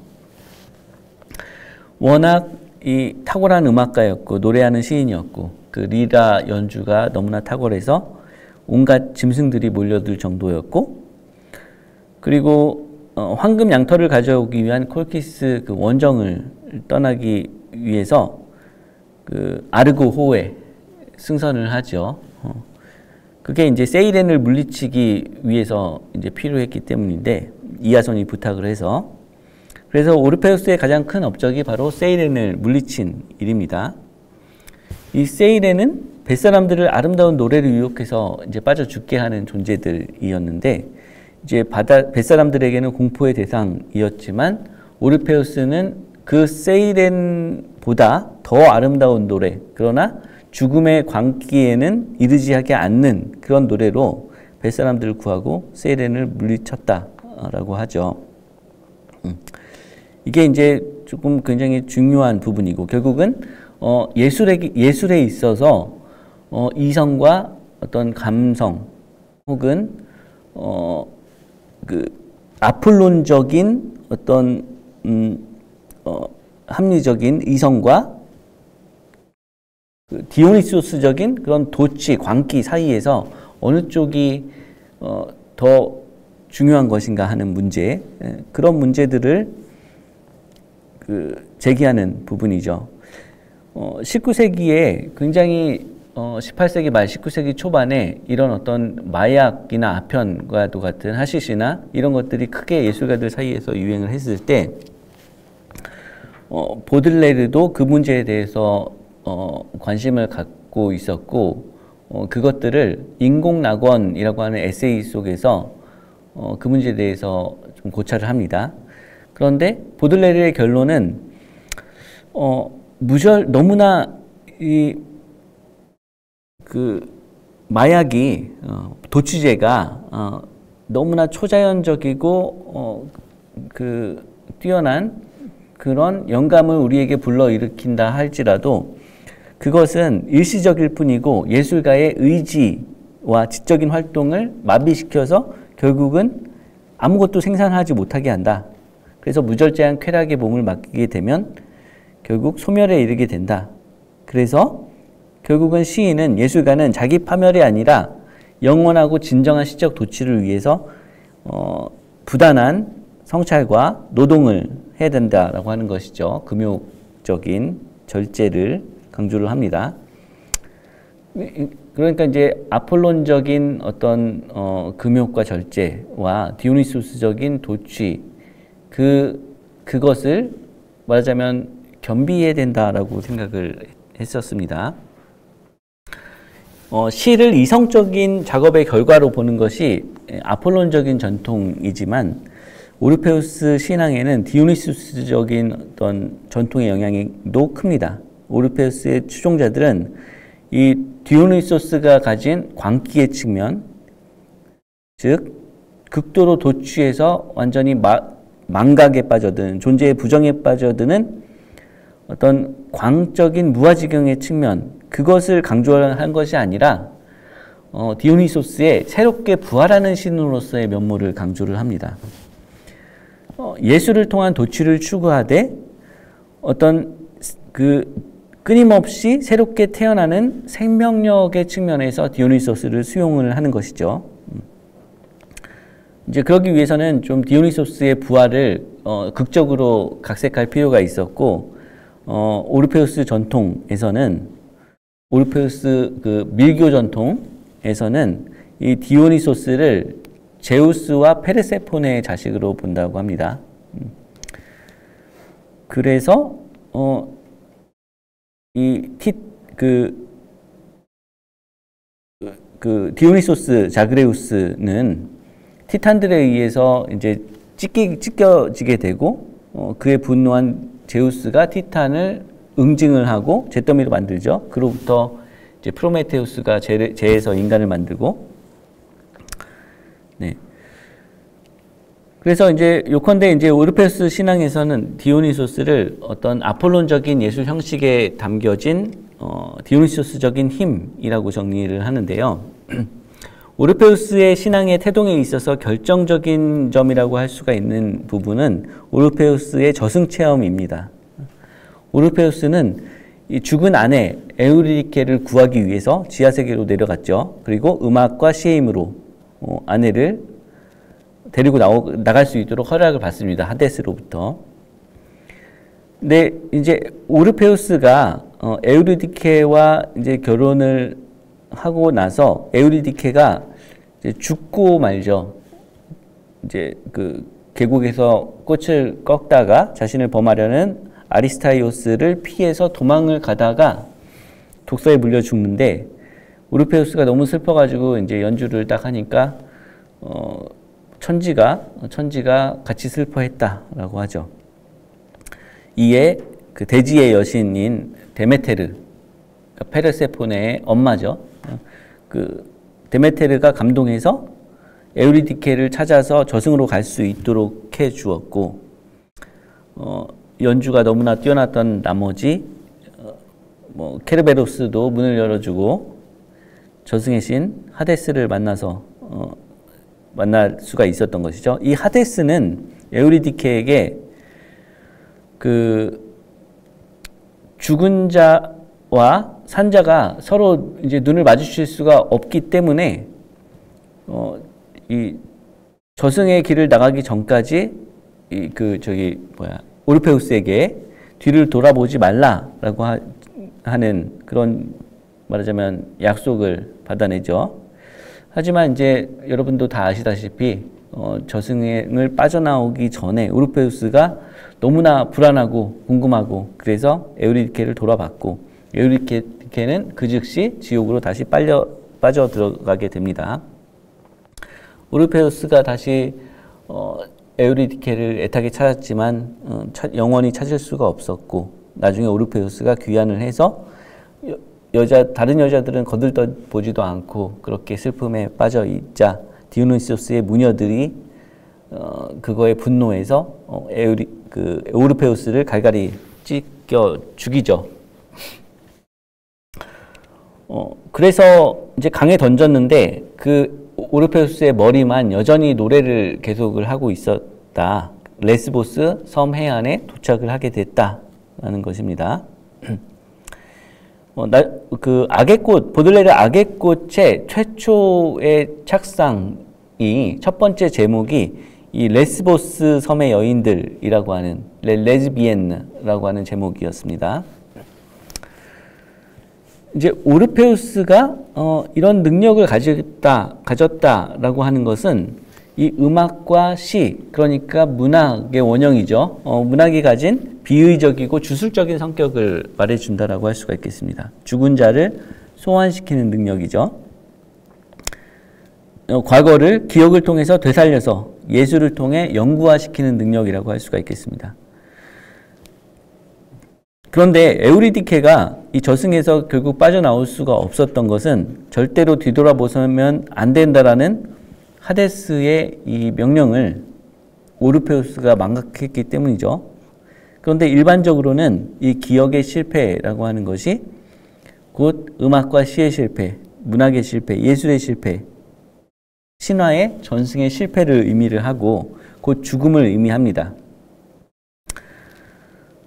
워낙 이 탁월한 음악가였고 노래하는 시인이었고 그 리라 연주가 너무나 탁월해서 온갖 짐승들이 몰려들 정도였고, 그리고 황금 양털을 가져오기 위한 콜키스 그 원정을 떠나기 위해서 그 아르고호에 승선을 하죠. 그게 이제 세이렌을 물리치기 위해서 이제 필요했기 때문인데 이아손이 부탁을 해서, 그래서 오르페우스의 가장 큰 업적이 바로 세이렌을 물리친 일입니다. 이 세이렌은 뱃사람들을 아름다운 노래를 유혹해서 이제 빠져 죽게 하는 존재들이었는데, 이제 뱃사람들에게는 공포의 대상이었지만 오르페우스는 그 세이렌보다 더 아름다운 노래, 그러나 죽음의 광기에는 이르지하지 않는 그런 노래로 뱃사람들을 구하고 세이렌을 물리쳤다라고 하죠. 이게 이제 조금 굉장히 중요한 부분이고, 결국은 예술에 있어서 이성과 어떤 감성 혹은 그 아폴론적인 어떤 합리적인 이성과 그 디오니소스적인 그런 도치, 광기 사이에서 어느 쪽이 더 중요한 것인가 하는 문제, 그런 문제들을 제기하는 부분이죠. 19세기에 굉장히 18세기 말 19세기 초반에 이런 어떤 마약이나 아편과도 같은 하시시나 이런 것들이 크게 예술가들 사이에서 유행을 했을 때 보들레르도 그 문제에 대해서 관심을 갖고 있었고, 그것들을 인공낙원이라고 하는 에세이 속에서 그 문제에 대해서 좀 고찰을 합니다. 그런데 보들레르의 결론은 너무나 그 마약이 도취제가 너무나 초자연적이고 그 뛰어난 그런 영감을 우리에게 불러일으킨다 할지라도 그것은 일시적일 뿐이고 예술가의 의지와 지적인 활동을 마비시켜서 결국은 아무것도 생산하지 못하게 한다. 그래서 무절제한 쾌락에 몸을 맡기게 되면 결국 소멸에 이르게 된다. 그래서 결국은 시인은, 예술가는 자기 파멸이 아니라 영원하고 진정한 시적 도취를 위해서 부단한 성찰과 노동을 해야 된다라고 하는 것이죠. 금욕적인 절제를 강조를 합니다. 그러니까 이제 아폴론적인 어떤 금욕과 절제와 디오니소스적인 도취, 그것을 말하자면 겸비해야 된다라고 생각을 했었습니다. 시를 이성적인 작업의 결과로 보는 것이 아폴론적인 전통이지만 오르페우스 신앙에는 디오니소스적인 어떤 전통의 영향도 큽니다. 오르페우스의 추종자들은 이 디오니소스가 가진 광기의 측면, 즉 극도로 도취해서 완전히 망각에 빠져드는, 존재의 부정에 빠져드는 어떤 광적인 무아지경의 측면, 그것을 강조한 것이 아니라 디오니소스의 새롭게 부활하는 신으로서의 면모를 강조를 합니다. 예술을 통한 도취를 추구하되 어떤 끊임없이 새롭게 태어나는 생명력의 측면에서 디오니소스를 수용을 하는 것이죠. 이제 그러기 위해서는 좀 디오니소스의 부활을 극적으로 각색할 필요가 있었고, 오르페우스 전통에서는 오르페우스 그 밀교 전통에서는 이 디오니소스를 제우스와 페르세포네의 자식으로 본다고 합니다. 그래서 디오니소스 자그레우스는 티탄들에 의해서 이제 찢겨지게 되고, 그의 분노한 제우스가 티탄을 응징을 하고 잿더미로 만들죠. 그로부터 이제 프로메테우스가 재에서 인간을 만들고, 네. 그래서 이제 요컨대 이제 오르페우스 신앙에서는 디오니소스를 어떤 아폴론적인 예술 형식에 담겨진 디오니소스적인 힘이라고 정리를 하는데요. 오르페우스의 신앙의 태동에 있어서 결정적인 점이라고 할 수가 있는 부분은 오르페우스의 저승 체험입니다. 오르페우스는 이 죽은 아내 에우리디케를 구하기 위해서 지하세계로 내려갔죠. 그리고 음악과 시의 힘으로 아내를 데리고 나갈 수 있도록 허락을 받습니다. 하데스로부터. 근데 이제 오르페우스가 에우리디케와 이제 결혼을 하고 나서 에우리디케가 이제 죽고 말죠. 이제 그 계곡에서 꽃을 꺾다가 자신을 범하려는 아리스타이오스를 피해서 도망을 가다가 독사에 물려 죽는데, 오르페우스가 너무 슬퍼가지고 이제 연주를 딱 하니까 천지가 같이 슬퍼했다라고 하죠. 이에 그 대지의 여신인 데메테르, 페르세포네의 엄마죠. 그 데메테르가 감동해서 에우리디케를 찾아서 저승으로 갈 수 있도록 해 주었고, 연주가 너무나 뛰어났던 나머지 케르베로스도 문을 열어주고 저승의 신 하데스를 만날 수가 있었던 것이죠. 이 하데스는 에우리디케에게 그 죽은 자와 산자가 서로 이제 눈을 마주칠 수가 없기 때문에 이 저승의 길을 나가기 전까지 오르페우스에게 뒤를 돌아보지 말라라고 하는 그런, 말하자면 약속을 받아내죠. 하지만 이제 여러분도 다 아시다시피 저승을 빠져나오기 전에 오르페우스가 너무나 불안하고 궁금하고, 그래서 에우리디케를 돌아봤고, 에우리디케는 그 즉시 지옥으로 다시 빠져 들어가게 됩니다. 오르페우스가 다시 에우리디케를 애타게 찾았지만 영원히 찾을 수가 없었고, 나중에 오르페우스가 귀환을 해서 다른 여자들은 거들떠 보지도 않고 그렇게 슬픔에 빠져 있자 디오니소스의 무녀들이 그거에 분노해서 오르페우스를 갈갈이 찢겨 죽이죠. 그래서 이제 강에 던졌는데 그 오르페우스의 머리만 여전히 노래를 계속을 하고 있었다. 레스보스 섬 해안에 도착을 하게 됐다라는 것입니다. 그 악의꽃, 보들레르 악의꽃의 최초의 착상이 첫 번째 제목이 이 레스보스 섬의 여인들이라고 하는 레즈비엔느라고 하는 제목이었습니다. 이제 오르페우스가 이런 능력을 가졌다라고 하는 것은 이 음악과 시, 그러니까 문학의 원형이죠. 문학이 가진 비의적이고 주술적인 성격을 말해준다라고 할 수가 있겠습니다. 죽은 자를 소환시키는 능력이죠. 과거를 기억을 통해서 되살려서 예술을 통해 영구화시키는 능력이라고 할 수가 있겠습니다. 그런데 에우리디케가 이 저승에서 결국 빠져나올 수가 없었던 것은 절대로 뒤돌아보면 안 된다라는 하데스의 이 명령을 오르페우스가 망각했기 때문이죠. 그런데 일반적으로는 이 기억의 실패라고 하는 것이 곧 음악과 시의 실패, 문학의 실패, 예술의 실패, 신화의 전승의 실패를 의미를 하고 곧 죽음을 의미합니다.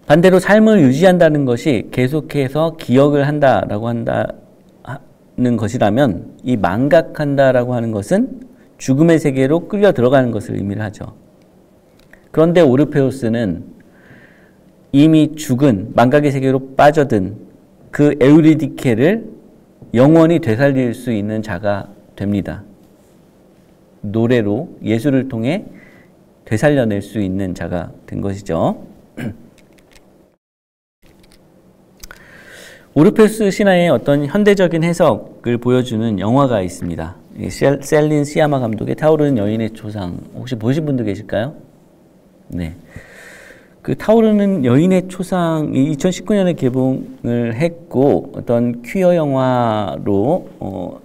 반대로 삶을 유지한다는 것이 계속해서 기억을 한다라고 한다는 것이라면 이 망각한다라고 하는 것은 죽음의 세계로 끌려 들어가는 것을 의미를 하죠. 그런데 오르페우스는 이미 죽은 망각의 세계로 빠져든 그 에우리디케를 영원히 되살릴 수 있는 자가 됩니다. 노래로 예술을 통해 되살려낼 수 있는 자가 된 것이죠. 오르페우스 신화의 어떤 현대적인 해석을 보여주는 영화가 있습니다. 셀린 시아마 감독의 타오르는 여인의 초상, 혹시 보신 분도 계실까요? 네. 그 타오르는 여인의 초상이 2019년에 개봉을 했고 어떤 퀴어 영화로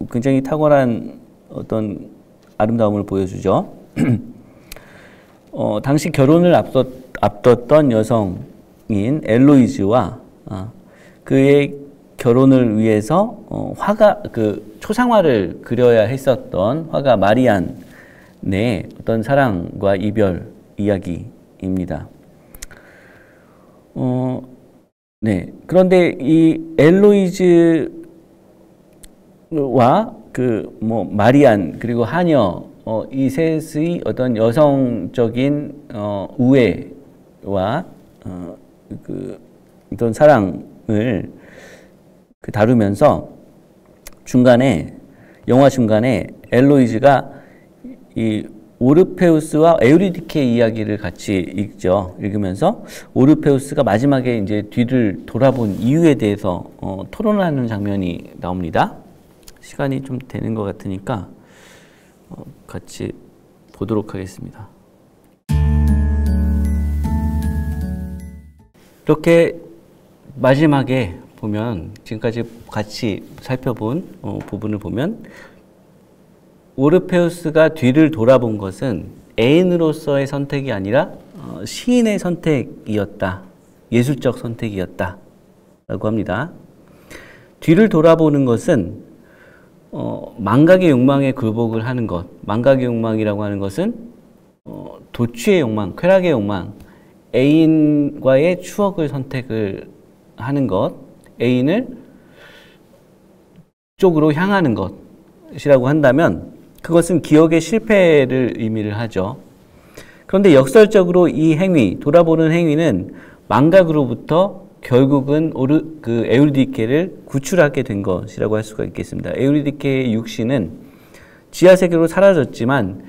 굉장히 탁월한 어떤 아름다움을 보여주죠. 당시 결혼을 앞뒀던 여성인 엘로이즈와 그의 결혼을 위해서 초상화를 그려야 했었던 화가 마리안의 어떤 사랑과 이별 이야기입니다. 네. 그런데 이 엘로이즈와 마리안 그리고 하녀 이 셋의 어떤 여성적인 우애와 어떤 사랑을 다루면서 영화 중간에 엘로이즈가 이 오르페우스와 에우리디케 이야기를 같이 읽으면서 오르페우스가 마지막에 이제 뒤를 돌아본 이유에 대해서 토론하는 장면이 나옵니다. 시간이 좀 되는 것 같으니까 같이 보도록 하겠습니다. 이렇게 마지막에 보면 지금까지 같이 살펴본 부분을 보면 오르페우스가 뒤를 돌아본 것은 애인으로서의 선택이 아니라 시인의 선택이었다. 예술적 선택이었다. 라고 합니다. 뒤를 돌아보는 것은 망각의 욕망에 굴복을 하는 것. 망각의 욕망이라고 하는 것은 도취의 욕망, 쾌락의 욕망, 애인과의 추억을 선택을 하는 것, 애인을 쪽으로 향하는 것이라고 한다면 그것은 기억의 실패를 의미를 하죠. 그런데 역설적으로 이 행위, 돌아보는 행위는 망각으로부터 결국은 에우리디케를 구출하게 된 것이라고 할 수가 있겠습니다. 에우리디케의 육신은 지하세계로 사라졌지만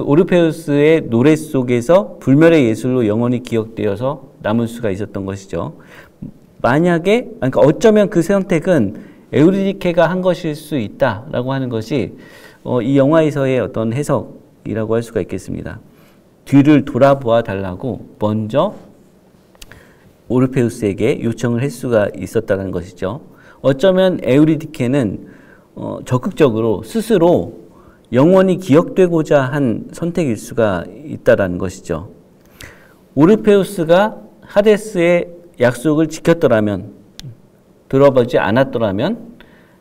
오르페우스의 노래 속에서 불멸의 예술로 영원히 기억되어서 남을 수가 있었던 것이죠. 그러니까 어쩌면 그 선택은 에우리디케가 한 것일 수 있다라고 하는 것이 이 영화에서의 어떤 해석이라고 할 수가 있겠습니다. 뒤를 돌아보아 달라고 먼저 오르페우스에게 요청을 할 수가 있었다는 것이죠. 어쩌면 에우리디케는 적극적으로 스스로 영원히 기억되고자 한 선택일 수가 있다는 것이죠. 오르페우스가 하데스의 약속을 지켰더라면, 들어보지 않았더라면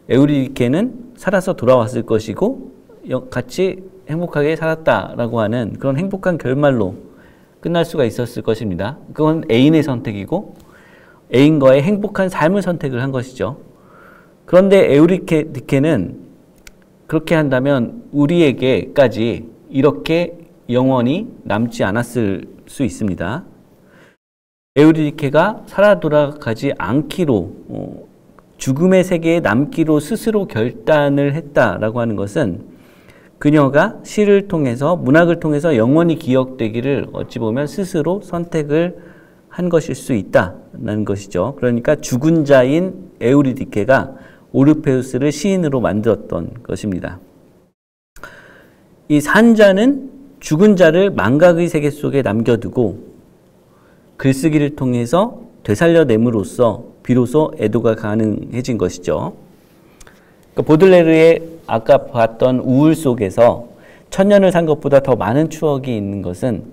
에우리디케는 살아서 돌아왔을 것이고 같이 행복하게 살았다라고 하는 그런 행복한 결말로 끝날 수가 있었을 것입니다. 그건 애인의 선택이고 애인과의 행복한 삶을 선택을 한 것이죠. 그런데 에우리디케는 그렇게 한다면 우리에게까지 이렇게 영원히 남지 않았을 수 있습니다. 에우리디케가 살아 돌아가지 않기로 죽음의 세계에 남기로 스스로 결단을 했다라고 하는 것은 그녀가 시를 통해서 문학을 통해서 영원히 기억되기를 어찌 보면 스스로 선택을 한 것일 수 있다는 것이죠. 그러니까 죽은 자인 에우리디케가 오르페우스를 시인으로 만들었던 것입니다. 이 산자는 죽은 자를 망각의 세계 속에 남겨두고 글쓰기를 통해서 되살려냄으로써 비로소 애도가 가능해진 것이죠. 그러니까 보들레르의 아까 봤던 우울 속에서 천년을 산 것보다 더 많은 추억이 있는 것은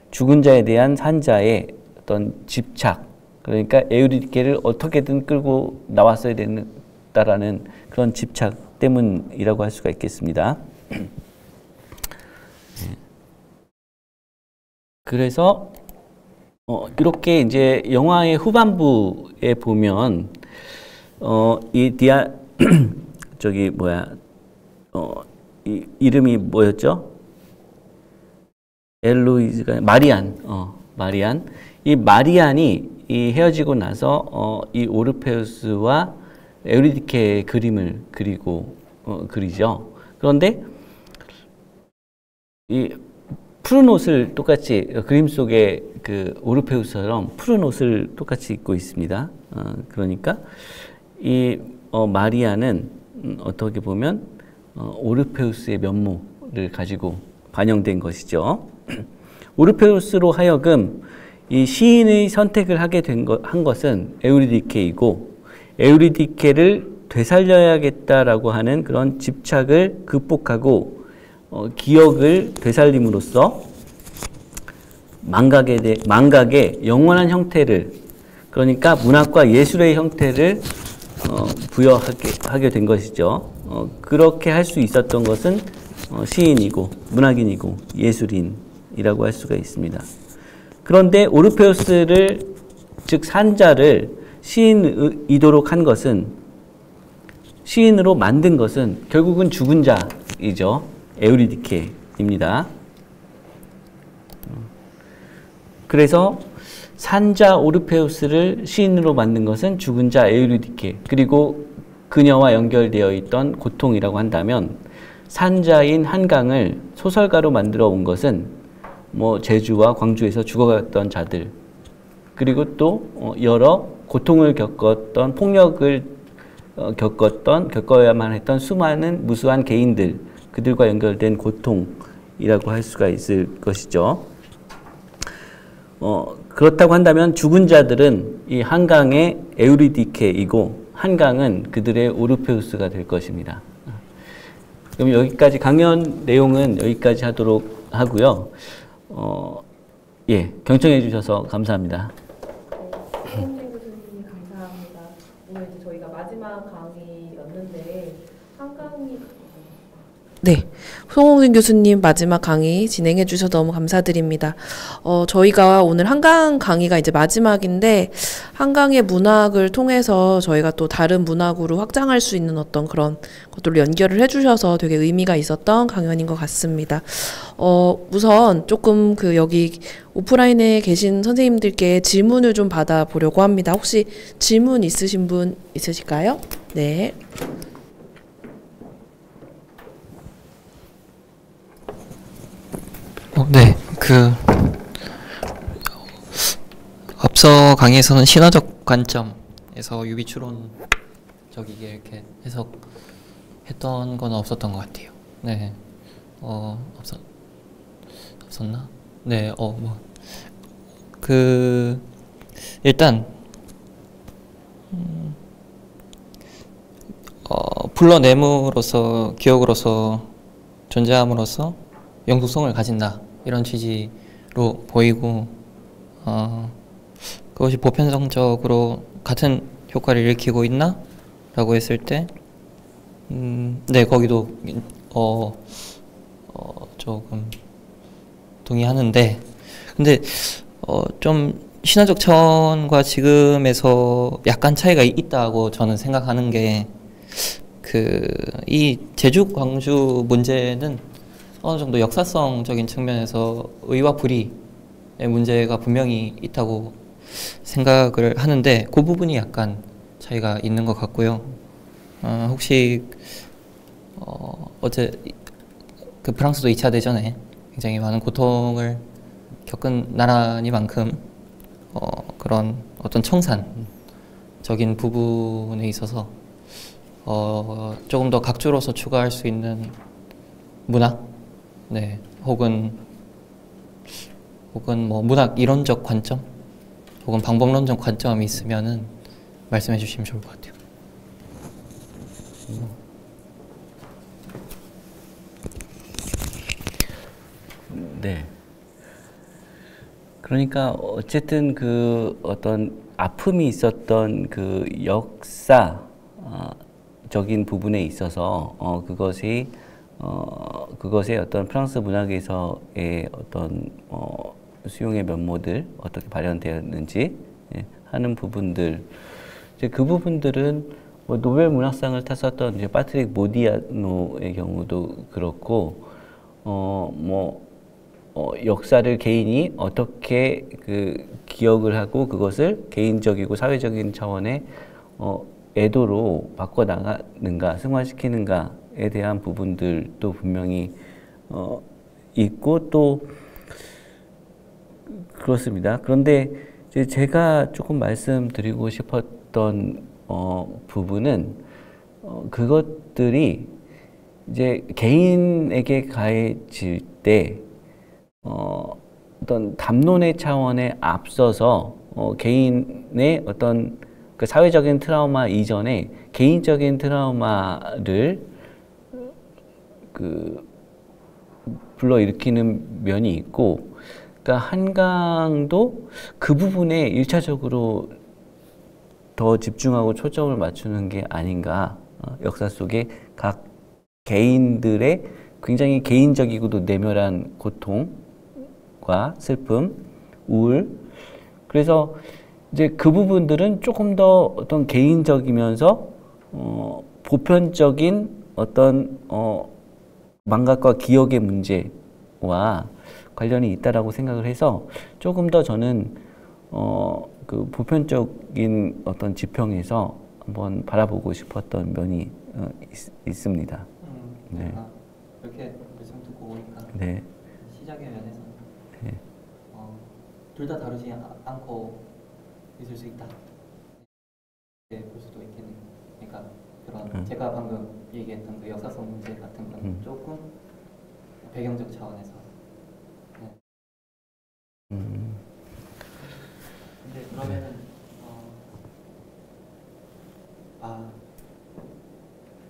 죽은 자에 대한 산자의 어떤 집착, 그러니까 에우리디케를 어떻게든 끌고 나왔어야 되는 싶다라는 그런 집착 때문이라고 할 수가 있겠습니다. 그래서 이렇게 이제 영화의 후반부에 보면 이 저기 뭐야 이름이 뭐였죠? 엘로이즈가 마리안. 이 마리안이 이 헤어지고 나서 이 오르페우스와 에우리디케의 그림을 그리죠. 그런데 이 푸른 옷을 똑같이 그림 속에 그 오르페우스처럼 푸른 옷을 똑같이 입고 있습니다. 그러니까 이 마리아는 어떻게 보면 오르페우스의 면모를 가지고 반영된 것이죠. 오르페우스로 하여금 이 시인의 선택을 한 것은 에우리디케이고 에우리디케를 되살려야겠다라고 하는 그런 집착을 극복하고 기억을 되살림으로써 망각의 영원한 형태를, 그러니까 문학과 예술의 형태를 부여하게 된 것이죠. 그렇게 할 수 있었던 것은 시인이고 문학인이고 예술인이라고 할 수가 있습니다. 그런데 오르페우스를, 즉 산자를 시인이도록 한 것은, 시인으로 만든 것은 결국은 죽은 자이죠. 에우리디케입니다. 그래서 산자 오르페우스를 시인으로 만든 것은 죽은 자 에우리디케, 그리고 그녀와 연결되어 있던 고통이라고 한다면, 산자인 한강을 소설가로 만들어 온 것은 뭐 제주와 광주에서 죽어갔던 자들, 그리고 또 여러 고통을 겪었던, 폭력을 겪어야만 했던 수많은 무수한 개인들, 그들과 연결된 고통이라고 할 수가 있을 것이죠. 그렇다고 한다면 죽은 자들은 이 한강의 에우리디케이고 한강은 그들의 오르페우스가 될 것입니다. 그럼 여기까지 강연 내용은 여기까지 하도록 하고요. 예, 경청해 주셔서 감사합니다. 송홍진 교수님 감사합니다. 오늘 이제 저희가 마지막 강의였는데 한강이 네, 송홍진 교수님 마지막 강의 진행해 주셔서 너무 감사드립니다. 저희가 오늘 한강 강의가 이제 마지막인데 한강의 문학을 통해서 저희가 또 다른 문학으로 확장할 수 있는 어떤 그런 것들로 연결을 해 주셔서 되게 의미가 있었던 강연인 것 같습니다. 우선 조금 여기 오프라인에 계신 선생님들께 질문을 좀 받아보려고 합니다. 혹시 질문 있으신 분 있으실까요? 네. 네, 앞서 강의에서는 신화적 관점에서 유비추론적이게 이렇게 해석했던 건 없었던 것 같아요. 네, 없었나? 네, 일단, 불러냄으로써, 기억으로서, 존재함으로써 영속성을 가진다. 이런 취지로 보이고, 그것이 보편성적으로 같은 효과를 일으키고 있나? 라고 했을 때, 네, 거기도, 조금 동의하는데, 근데, 좀 신화적 차원과 지금에서 약간 차이가 있다고 저는 생각하는 게, 이 제주 광주 문제는 어느 정도 역사성적인 측면에서 의와 불의의 문제가 분명히 있다고 생각을 하는데 그 부분이 약간 차이가 있는 것 같고요. 혹시 어제 프랑스도 2차 대전에 굉장히 많은 고통을 겪은 나라니만큼 그런 어떤 청산적인 부분에 있어서 조금 더 각주로서 추가할 수 있는 문학, 네, 혹은 뭐 문학 이론적 관점, 혹은 방법론적 관점이 있으면은 말씀해 주시면 좋을 것 같아요. 네. 그러니까 어쨌든 어떤 아픔이 있었던 역사, 적인 부분에 있어서 그것의 어떤 프랑스 문학에서의 어떤 수용의 면모들 어떻게 발현되었는지 하는 부분들, 이제 그 부분들은 뭐 노벨 문학상을 탔었던 이제 파트릭 모디아노의 경우도 그렇고 역사를 개인이 어떻게 그 기억을 하고 그것을 개인적이고 사회적인 차원의 애도로 바꿔나가는가, 승화시키는가에 대한 부분들도 분명히 있고 또 그렇습니다. 그런데 이제 제가 조금 말씀드리고 싶었던 부분은 그것들이 이제 개인에게 가해질 때 어떤 담론의 차원에 앞서서 개인의 어떤 그 사회적인 트라우마 이전에 개인적인 트라우마를 불러일으키는 면이 있고, 그러니까 한강도 그 부분에 일차적으로 더 집중하고 초점을 맞추는 게 아닌가. 역사 속에 각 개인들의 굉장히 개인적이고도 내면한 고통과 슬픔, 우울. 그래서 이제 그 부분들은 조금 더 어떤 개인적이면서 보편적인 어떤 망각과 기억의 문제와 관련이 있다라고 생각을 해서 조금 더 저는 그 보편적인 어떤 지평에서 한번 바라보고 싶었던 면이 있습니다. 네. 이렇게 말씀 듣고 보니까 네. 시작의 면에서 네. 둘 다 다루지 않고 있을 수 있다. 네, 볼 수도 있겠네요. 그러니까 그런 제가 방금 얘기했던 그 역사성 문제 같은 건 조금 배경적 차원에서. 네. 근데 그러면은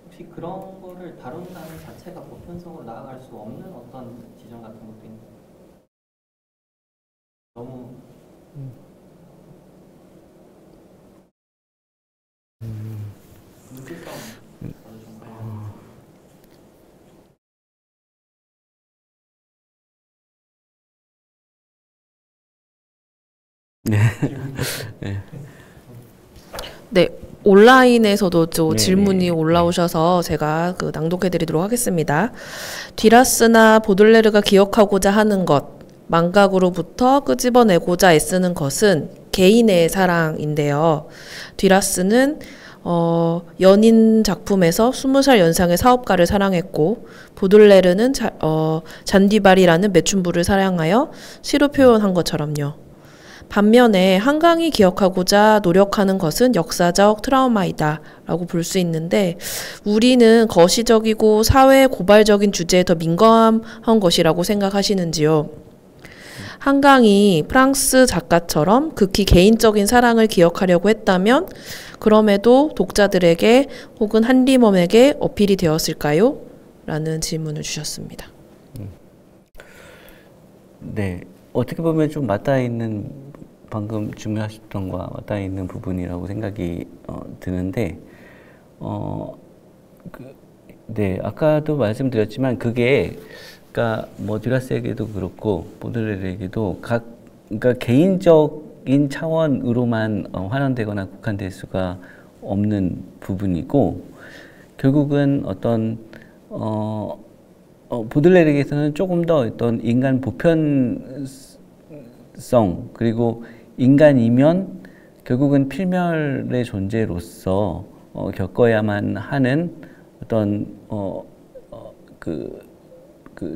혹시 그런 거를 다룬다는 자체가 보편성으로 나아갈 수 없는 어떤 지점 같은 것도 있나요? 너무 문제성 어느 정도 네. 네. 네, 온라인에서도 또 네, 질문이 네, 올라오셔서 제가 그 낭독해드리도록 하겠습니다. 뒤라스나 보들레르가 기억하고자 하는 것, 망각으로부터 끄집어내고자 애쓰는 것은 개인의 사랑인데요. 뒤라스는 연인 작품에서 20살 연상의 사업가를 사랑했고, 보들레르는 잔디발이라는 매춘부를 사랑하여 시로 표현한 것처럼요. 반면에 한강이 기억하고자 노력하는 것은 역사적 트라우마이다 라고 볼 수 있는데, 우리는 거시적이고 사회 고발적인 주제에 더 민감한 것이라고 생각하시는지요? 한강이 프랑스 작가처럼 극히 개인적인 사랑을 기억하려고 했다면 그럼에도 독자들에게 혹은 한림엄에게 어필이 되었을까요? 라는 질문을 주셨습니다. 네, 어떻게 보면 좀 맞닿아있는, 방금 질문하셨던 것과 맞닿아있는 부분이라고 생각이 드는데, 네, 아까도 말씀드렸지만 그게 그러니까 뭐 듀라스에게도 그렇고 보들레르에게도 그러니까 개인적인 차원으로만 환원되거나 국한될 수가 없는 부분이고, 결국은 어떤 보들레르에게서는 조금 더 어떤 인간 보편성, 그리고 인간이면 결국은 필멸의 존재로서 겪어야만 하는 어떤 그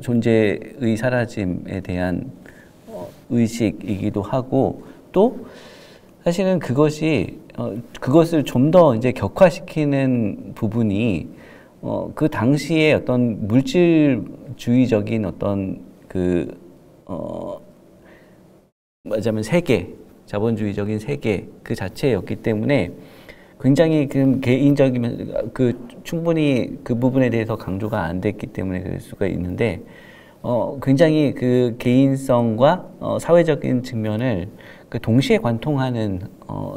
존재의 사라짐에 대한 의식이기도 하고, 또 사실은 그것을 좀 더 이제 격화시키는 부분이 그 당시에 어떤 물질주의적인 어떤 말하자면 세계, 자본주의적인 세계 그 자체였기 때문에 굉장히 그 개인적이면 충분히 그 부분에 대해서 강조가 안 됐기 때문에 그럴 수가 있는데, 굉장히 그 개인성과 사회적인 측면을 동시에 관통하는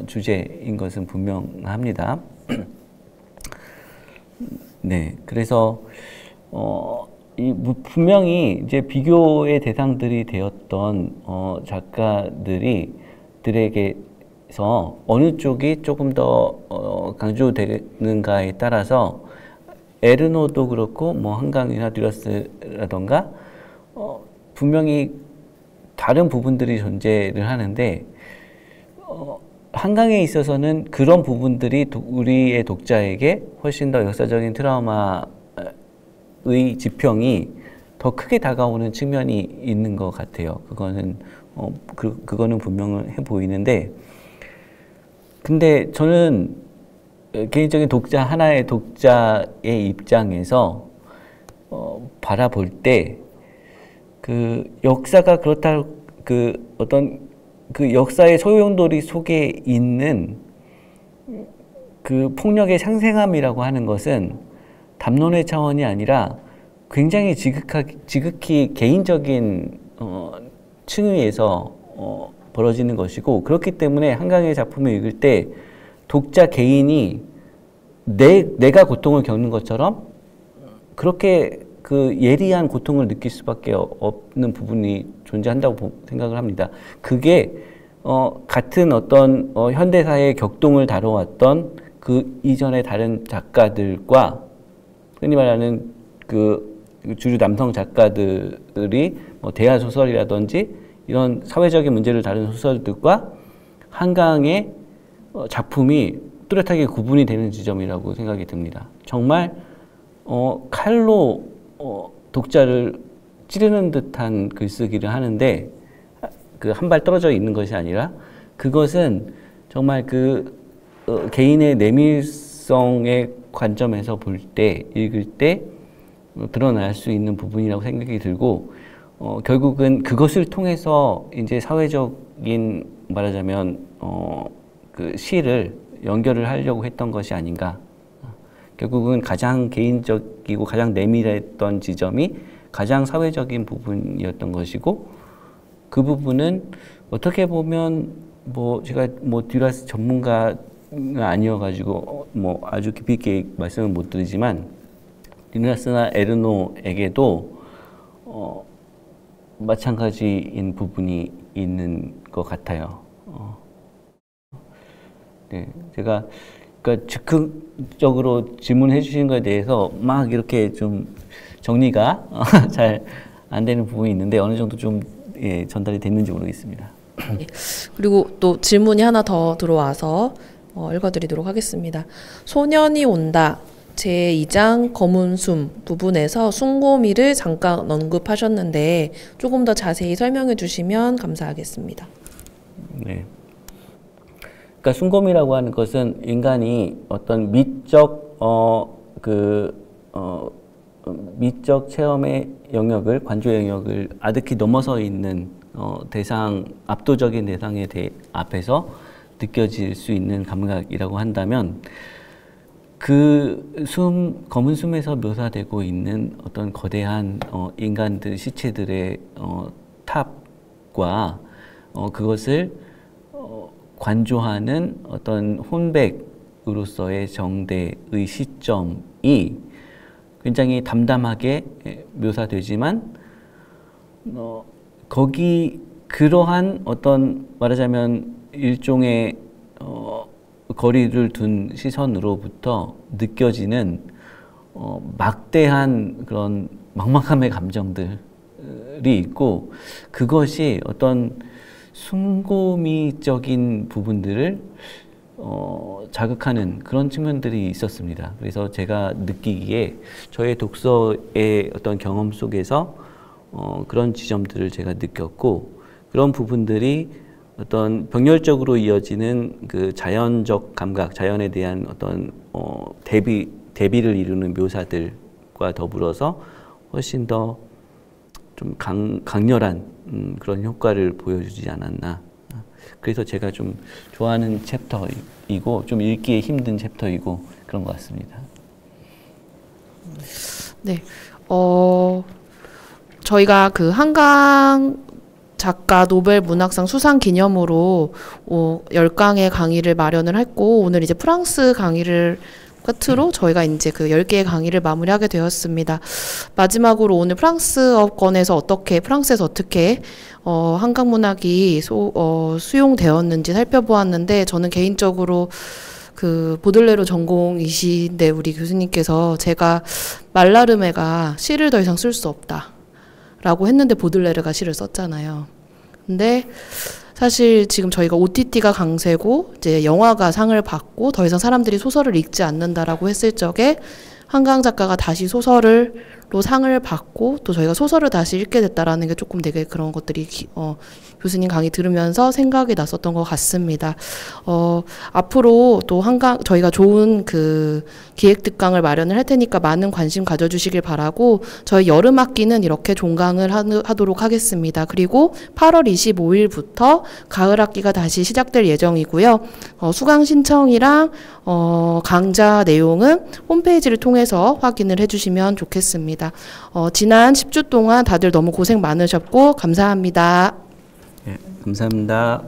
주제인 것은 분명합니다. 네, 그래서 분명히 이제 비교의 대상들이 되었던 작가들에게서 어느 쪽이 조금 더 강조되는가에 따라서 에르노도 그렇고 뭐 한강이나 듀라스라던가 분명히 다른 부분들이 존재를 하는데 한강에 있어서는 그런 부분들이 우리의 독자에게 훨씬 더 역사적인 트라우마의 지평이 더 크게 다가오는 측면이 있는 것 같아요. 그거는 그거는 분명해 보이는데, 근데 저는 개인적인 하나의 독자의 입장에서 바라볼 때 그 역사가 그렇다, 그 역사의 소용돌이 속에 있는 그 폭력의 상생함이라고 하는 것은 담론의 차원이 아니라 굉장히 지극히 개인적인 층위에서 벌어지는 것이고, 그렇기 때문에 한강의 작품을 읽을 때 독자 개인이 내가 고통을 겪는 것처럼 그렇게 그 예리한 고통을 느낄 수밖에 없는 부분이 존재한다고 생각을 합니다. 그게 같은 어떤 현대사의 격동을 다뤄왔던 그 이전의 다른 작가들과 흔히 말하는 그 주류 남성 작가들이 뭐 대하 소설이라든지 이런 사회적인 문제를 다루는 소설들과 한강의 작품이 뚜렷하게 구분이 되는 지점이라고 생각이 듭니다. 정말 칼로 독자를 찌르는 듯한 글쓰기를 하는데 그 한 발 떨어져 있는 것이 아니라 그것은 정말 그 개인의 내밀성의 관점에서 볼 때, 읽을 때 드러날 수 있는 부분이라고 생각이 들고, 결국은 그것을 통해서 이제 사회적인 말하자면 그 시를 연결을 하려고 했던 것이 아닌가. 결국은 가장 개인적이고 가장 내밀했던 지점이 가장 사회적인 부분이었던 것이고, 그 부분은 어떻게 보면 뭐 제가 뭐 듀라스 전문가가 아니어가지고 뭐 아주 깊이 있게 말씀을 못 드리지만 듀라스나 에르노에게도 마찬가지인 부분이 있는 것 같아요. 네, 제가 그러니까 즉흥적으로 질문해 주신 것에 대해서 막 이렇게 좀 정리가 잘 안 되는 부분이 있는데 어느 정도 좀 전달이 됐는지 모르겠습니다. 그리고 또 질문이 하나 더 들어와서 읽어드리도록 하겠습니다. 소년이 온다 제2장 검은 숨 부분에서 숭고미를 잠깐 언급하셨는데 조금 더 자세히 설명해 주시면 감사하겠습니다. 네. 그러니까 숭고미라고 하는 것은 인간이 어떤 미적 미적 체험의 영역을, 관조의 영역을 아득히 넘어서 있는 압도적인 대상에 앞에서 느껴질 수 있는 감각이라고 한다면, 그 검은 숨에서 묘사되고 있는 어떤 거대한 인간들, 시체들의 탑과 그것을 관조하는 어떤 혼백으로서의 정대의 시점이 굉장히 담담하게 묘사되지만 그러한 어떤 말하자면 일종의 거리를 둔 시선으로부터 느껴지는 막대한 그런 막막함의 감정들이 있고, 그것이 어떤 숭고미적인 부분들을 자극하는 그런 측면들이 있었습니다. 그래서 제가 느끼기에 저의 독서의 어떤 경험 속에서 그런 지점들을 제가 느꼈고, 그런 부분들이 어떤 병렬적으로 이어지는 그 자연적 감각, 자연에 대한 어떤 대비를 이루는 묘사들과 더불어서 훨씬 더 좀 강렬한 그런 효과를 보여주지 않았나. 그래서 제가 좀 좋아하는 챕터이고 좀 읽기에 힘든 챕터이고 그런 것 같습니다. 네, 저희가 그 한강 작가 노벨 문학상 수상 기념으로 10강의 강의를 마련을 했고, 오늘 이제 프랑스 강의를 끝으로 저희가 이제 그 10개의 강의를 마무리하게 되었습니다. 마지막으로 오늘 프랑스어권에서 프랑스에서 어떻게 한강 문학이 수용되었는지 살펴보았는데, 저는 개인적으로 그 보들레르 전공이신데 우리 교수님께서 제가 말라르메가 시를 더 이상 쓸 수 없다라고 했는데 보들레르가 시를 썼잖아요. 근데 사실 지금 저희가 OTT가 강세고 이제 영화가 상을 받고 더 이상 사람들이 소설을 읽지 않는다라고 했을 적에 한강 작가가 다시 소설로 상을 받고 또 저희가 소설을 다시 읽게 됐다라는 게 조금 되게 그런 것들이 교수님 강의 들으면서 생각이 났었던 것 같습니다. 앞으로 또 저희가 좋은 그 기획 특강을 마련을 할 테니까 많은 관심 가져주시길 바라고, 저희 여름 학기는 이렇게 종강을 하도록 하겠습니다. 그리고 8월 25일부터 가을 학기가 다시 시작될 예정이고요. 수강 신청이랑 강좌 내용은 홈페이지를 통해서 확인을 해주시면 좋겠습니다. 지난 10주 동안 다들 너무 고생 많으셨고 감사합니다. 네, 감사합니다.